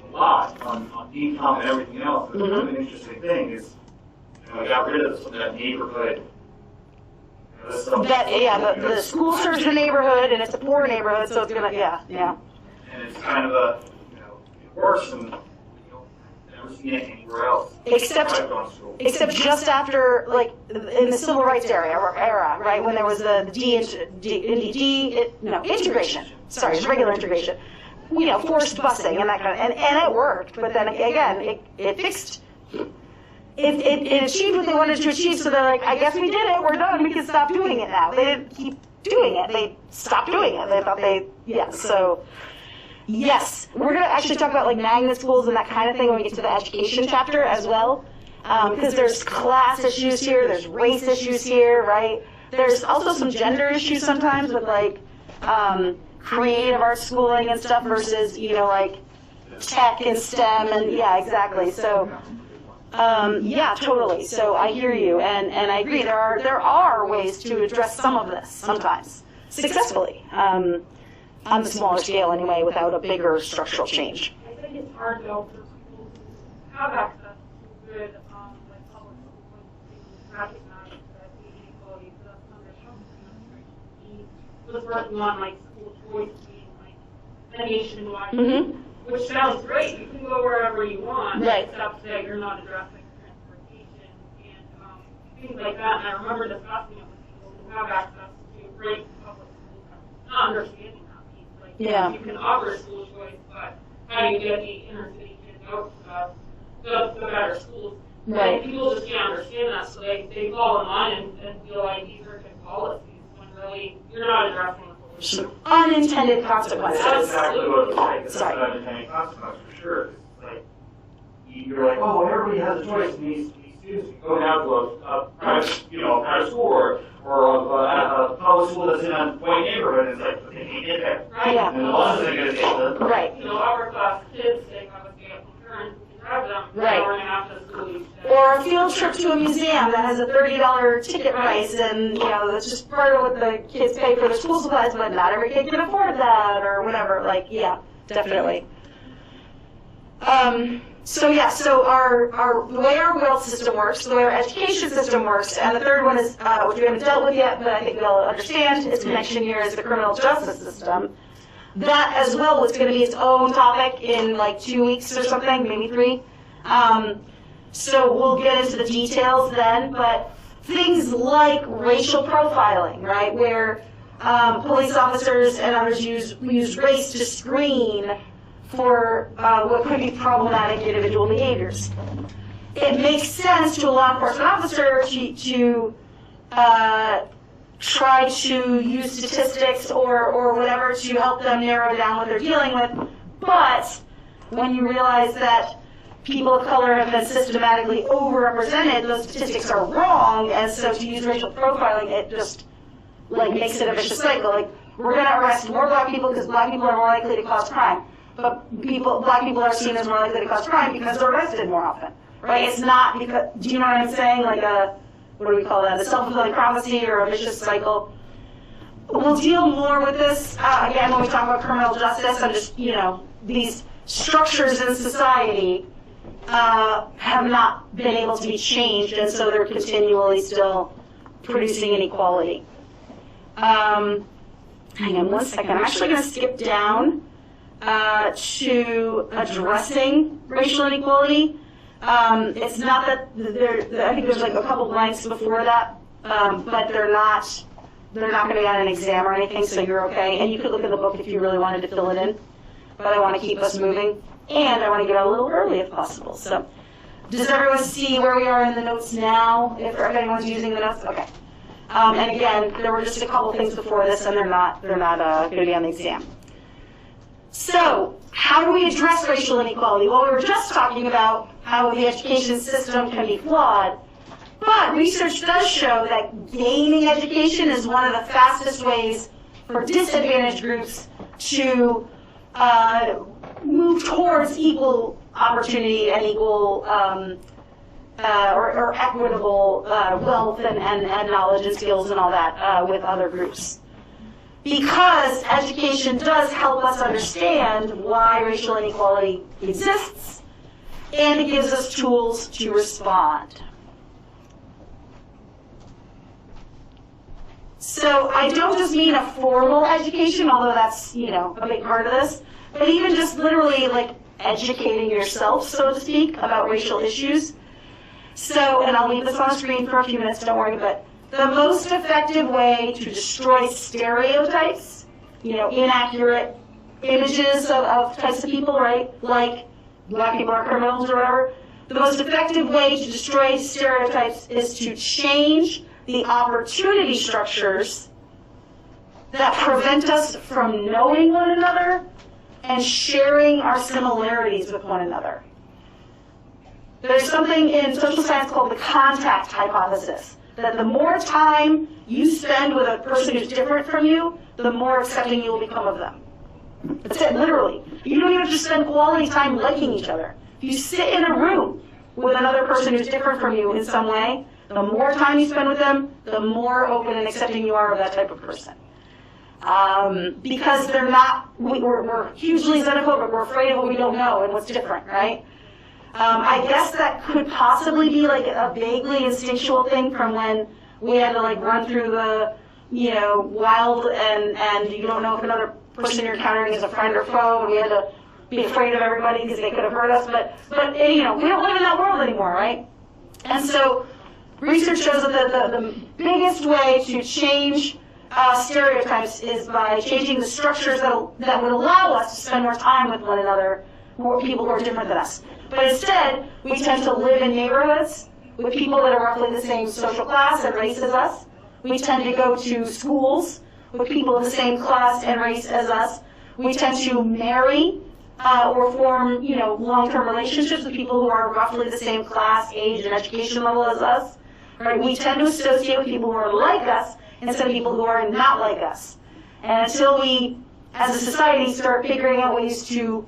[SPEAKER 3] a lot on income and everything else. But an interesting thing is, I got rid of that neighborhood.
[SPEAKER 1] The school serves the neighborhood, and it's a poor neighborhood, so it's gonna,
[SPEAKER 3] And it's kind of it works, and never seen it anywhere else.
[SPEAKER 1] Except just after, like, in the civil rights era, right, when there was the integration. Sorry, it's regular integration. Forced busing and that kind of, and it worked. But then again, it fixed. It achieved what they wanted to achieve, so they're like, I guess we did it, we're done, we can stop doing it now. They didn't keep doing it, they stopped doing it. They thought so, yes. We're going to actually talk about, like, magnet schools and that kind of thing when we get to the education chapter as well. Because there's class issues here, there's race issues here, right? There's also some gender issues sometimes with, like, creative arts schooling and stuff versus, like, tech and STEM and, exactly. So, totally. So I hear you, and I agree. There are ways to address some of this sometimes successfully, on the smaller scale anyway, without a bigger structural change.
[SPEAKER 6] I think it's hard though for schools to have access to good public schools when they recognize that the inequality does come to health. He was working on school choice being a nationwide. Which sounds great. You can go wherever you want, except that you're not addressing transportation and things like that. And I remember discussing it with people who have access to great public schools, not understanding that piece. You can offer school choice, but how do you get the inner city kids out to the better schools?
[SPEAKER 1] Right.
[SPEAKER 6] And people just can't understand that, so they fall in line and feel like these are good policies when really you're not addressing the
[SPEAKER 1] Some unintended consequences.
[SPEAKER 3] That's exactly what it's like. It's
[SPEAKER 1] Sorry.
[SPEAKER 3] an unintended consequence for sure. It's like, you're like, oh, everybody has a choice. And these students can go down to a private, private school or a public school that's in a white neighborhood. It's like, they can't get there.
[SPEAKER 6] Right.
[SPEAKER 1] Yeah.
[SPEAKER 3] And the laws are going to take them.
[SPEAKER 1] Right.
[SPEAKER 6] Upper class kids, they have a vehicle insurance, we can drive them.
[SPEAKER 1] Right.
[SPEAKER 6] We're going to have to school each day.
[SPEAKER 1] Or a field trip to a museum that has a $30 ticket price, and that's just part of what the kids pay for their school supplies, but not every kid can afford that, or whatever. Definitely. So our the way our wealth system works, the way our education system works, and the third one is which we haven't dealt with yet, but I think we all understand its connection here is the criminal justice system. that as well was going to be its own topic in like 2 weeks or something, maybe 3. So we'll get into the details then, but things like racial profiling, right, where police officers and others use race to screen for what could be problematic individual behaviors. It makes sense to a law enforcement officer to try to use statistics or whatever to help them narrow down what they're dealing with, but when you realize that people of color have been systematically overrepresented, those statistics are wrong, and so to use racial profiling, it just like makes it a vicious cycle. Like, we're going to arrest more black people because black people are more likely to cause crime, but black people are seen as more likely to cause crime because they're arrested more often, right? It's not because, do you know what I'm saying? Like a, what do we call that? A self-fulfilling prophecy or a vicious cycle. We'll deal more with this, again, when we talk about criminal justice. I'm just, these structures in society have not been able to be changed, and so they're continually still producing inequality. Hang on one second. I'm actually going to skip down to addressing racial inequality. It's not that I think there's like a couple blanks before that, but they're not going to be on an exam or anything, so you're okay. And you could look at the book if you really wanted to fill it in, but I want to keep us moving. And I want to get out a little early if possible. So, does everyone see where we are in the notes now? If anyone's using the notes, okay. And again, there were just a couple things before this, and they're not going to be on the exam. So, how do we address racial inequality? Well, we were just talking about how the education system can be flawed, but research does show that gaining education is one of the fastest ways for disadvantaged groups to move towards equal opportunity and equal or equitable wealth and knowledge and skills and all that with other groups. Because education does help us understand why racial inequality exists, and it gives us tools to respond. So I don't just mean a formal education, although that's, a big part of this, but even just literally like educating yourself, so to speak, about racial issues. So, and I'll leave this on the screen for a few minutes, don't worry, but the most effective way to destroy stereotypes, inaccurate images of types of people, right, like black people are criminals or whatever, the most effective way to destroy stereotypes is to change the opportunity structures that prevent us from knowing one another and sharing our similarities with one another. There's something in social science called the contact hypothesis, that the more time you spend with a person who's different from you, the more accepting you will become of them. That's it, literally. You don't even have to spend quality time liking each other. If you sit in a room with another person who's different from you in some way, the more time you spend with them, the more open and accepting you are of that type of person. Because we're hugely xenophobic, we're afraid of what we don't know and what's different, right? I guess that could possibly be like a vaguely instinctual thing from when we had to like run through the, wild and you don't know if another person you're encountering is a friend or foe, and we had to be afraid of everybody because they could have hurt us, but we don't live in that world anymore, right? And so research shows that the biggest way to change stereotypes is by changing the structures that would allow us to spend more time with one another, more people who are different than us. But instead, we tend to live in neighborhoods with people that are roughly the same social class and race as us. We tend to go to schools with people of the same class and race as us. We tend to marry or form, long-term relationships with people who are roughly the same class, age, and education level as us. Right? We tend to associate with people who are like us instead of people who are not like us. And until we, as a society, start figuring out ways to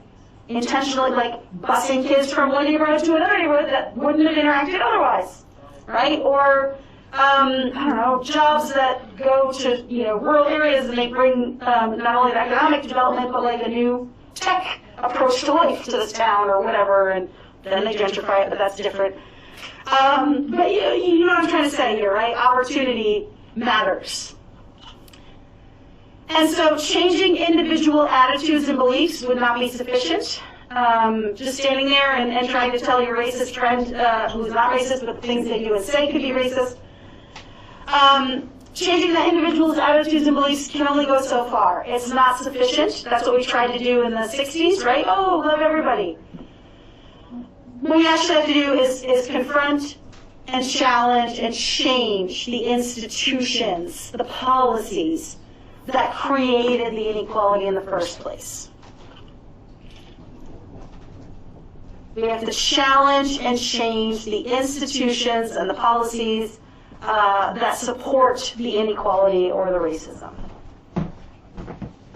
[SPEAKER 1] intentionally, like, busing kids from one neighborhood to another neighborhood that wouldn't have interacted otherwise, right? Or, jobs that go to, rural areas and they bring not only the economic development, but like a new tech approach to life to this town or whatever, and then they gentrify it, but that's different. But you know what I'm trying to say here, right? Opportunity matters. And so changing individual attitudes and beliefs would not be sufficient. Just standing there and trying to tell your racist friend who's not racist, but things that you would say could be racist. Changing the individual's attitudes and beliefs can only go so far. It's not sufficient. That's what we tried to do in the 60s, right? Oh, love everybody. What we actually have to do is confront and challenge and change the institutions, the policies that created the inequality in the first place. We have to challenge and change the institutions and the policies that support the inequality or the racism.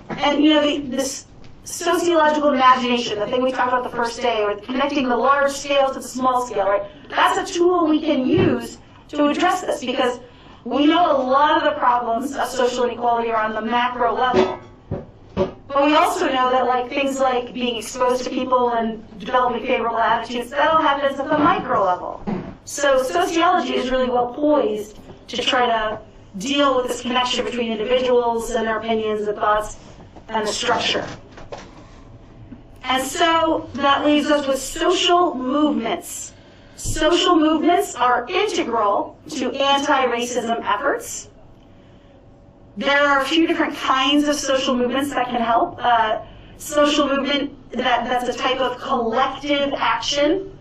[SPEAKER 1] And you know, this sociological imagination, the thing we talked about the first day, or connecting the large scale to the small scale, right? That's a tool we can use to address this, because we know a lot of the problems of social inequality are on the macro level. But we also know that like things like being exposed to people and developing favorable attitudes, that all happens at the micro level. So sociology is really well poised to try to deal with this connection between individuals and their opinions and thoughts and the structure. And so that leaves us with social movements. Social movements are integral to anti-racism efforts. There are a few different kinds of social movements that can help. Social movement that's a type of collective action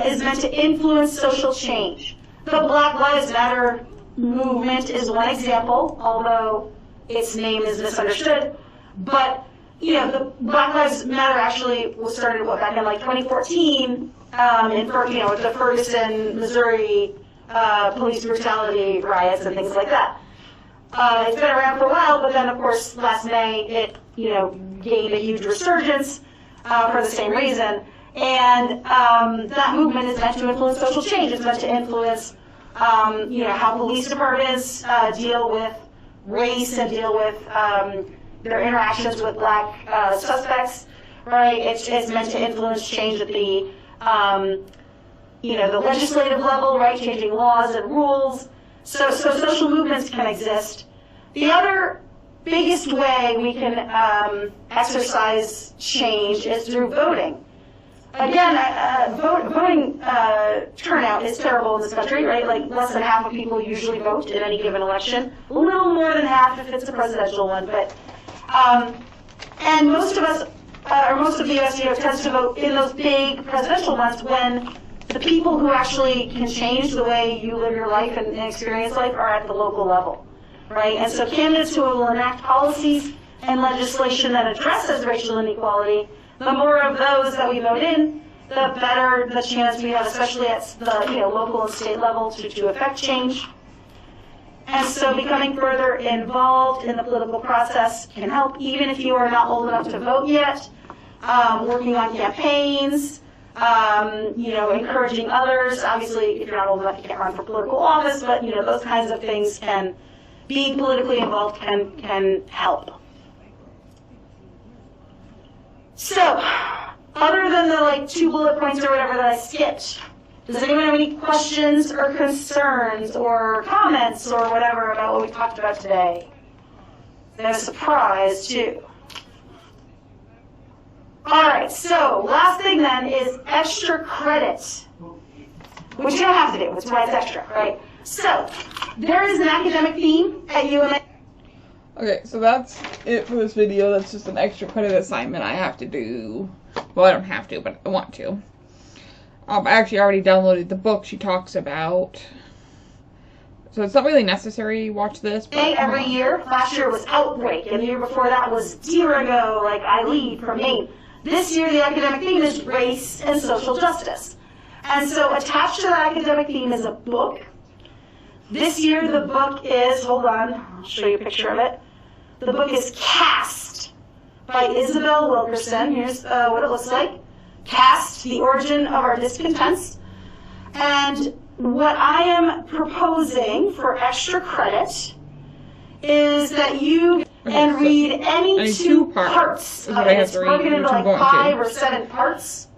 [SPEAKER 1] is meant to influence social change. The Black Lives Matter movement is one example, although its name is misunderstood. But you know, the Black Lives Matter actually was started back in like 2014 with the Ferguson, Missouri police brutality riots and things like that. It's been around for a while, but then of course last May it gained a huge resurgence for the same reason. And that movement is meant to influence social change. It's meant to influence how police departments deal with race and deal with their interactions with black suspects, right? It's meant to influence change at the the legislative level, right? Changing laws and rules. So social movements can exist. The other biggest way we can exercise change is through voting. Again, voting turnout is terrible in this country, right? Like less than half of people usually vote in any given election. A little more than half if it's a presidential one, but and most of us, or most of the U.S. tends to vote in those big presidential ones when the people who actually can change the way you live your life and experience life are at the local level, right? And so candidates who will enact policies and legislation that addresses racial inequality, the more of those that we vote in, the better the chance we have, especially at the local and state level, to affect change. And so becoming further involved in the political process can help, even if you are not old enough to vote yet. Working on campaigns, encouraging others. Obviously, if you're not old enough, you can't run for political office, but those kinds of things can, being politically involved can help. So, other than the 2 bullet points or whatever that I skipped, does anyone have any questions or concerns or comments or whatever about what we talked about today? They're a surprise too. Alright, so last thing then is extra credit, which you don't have to do, it's why it's extra, right? So, there is an academic theme at UMA.
[SPEAKER 9] Okay, so that's it for this video. That's just an extra credit assignment I have to do. Well, I don't have to, but I want to. I actually already downloaded the book she talks about. So it's not really necessary to watch this. But
[SPEAKER 1] every year. Last year was Outbreak, and the year before that was Dirigo, like Eileen from Maine. This year the academic theme is race and social justice. And so attached to that academic theme is a book. This year the book is, hold on, I'll show you a picture of it. The book is Caste by Isabel Wilkerson. Here's what it looks like. Caste, the origin of our discontents. And what I am proposing for extra credit is that you and read any 2 parts of it. It's broken into 5 or 7 parts.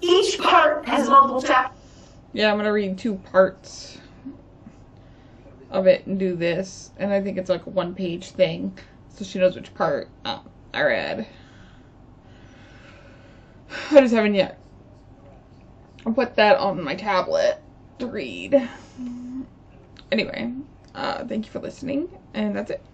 [SPEAKER 1] Each part has multiple chapters.
[SPEAKER 9] Yeah, I'm going to read 2 parts. of it and do this. And I think it's like a 1-page thing, so she knows which part I read. I just haven't yet. I'll put that on my tablet to read. Anyway, thank you for listening, and that's it.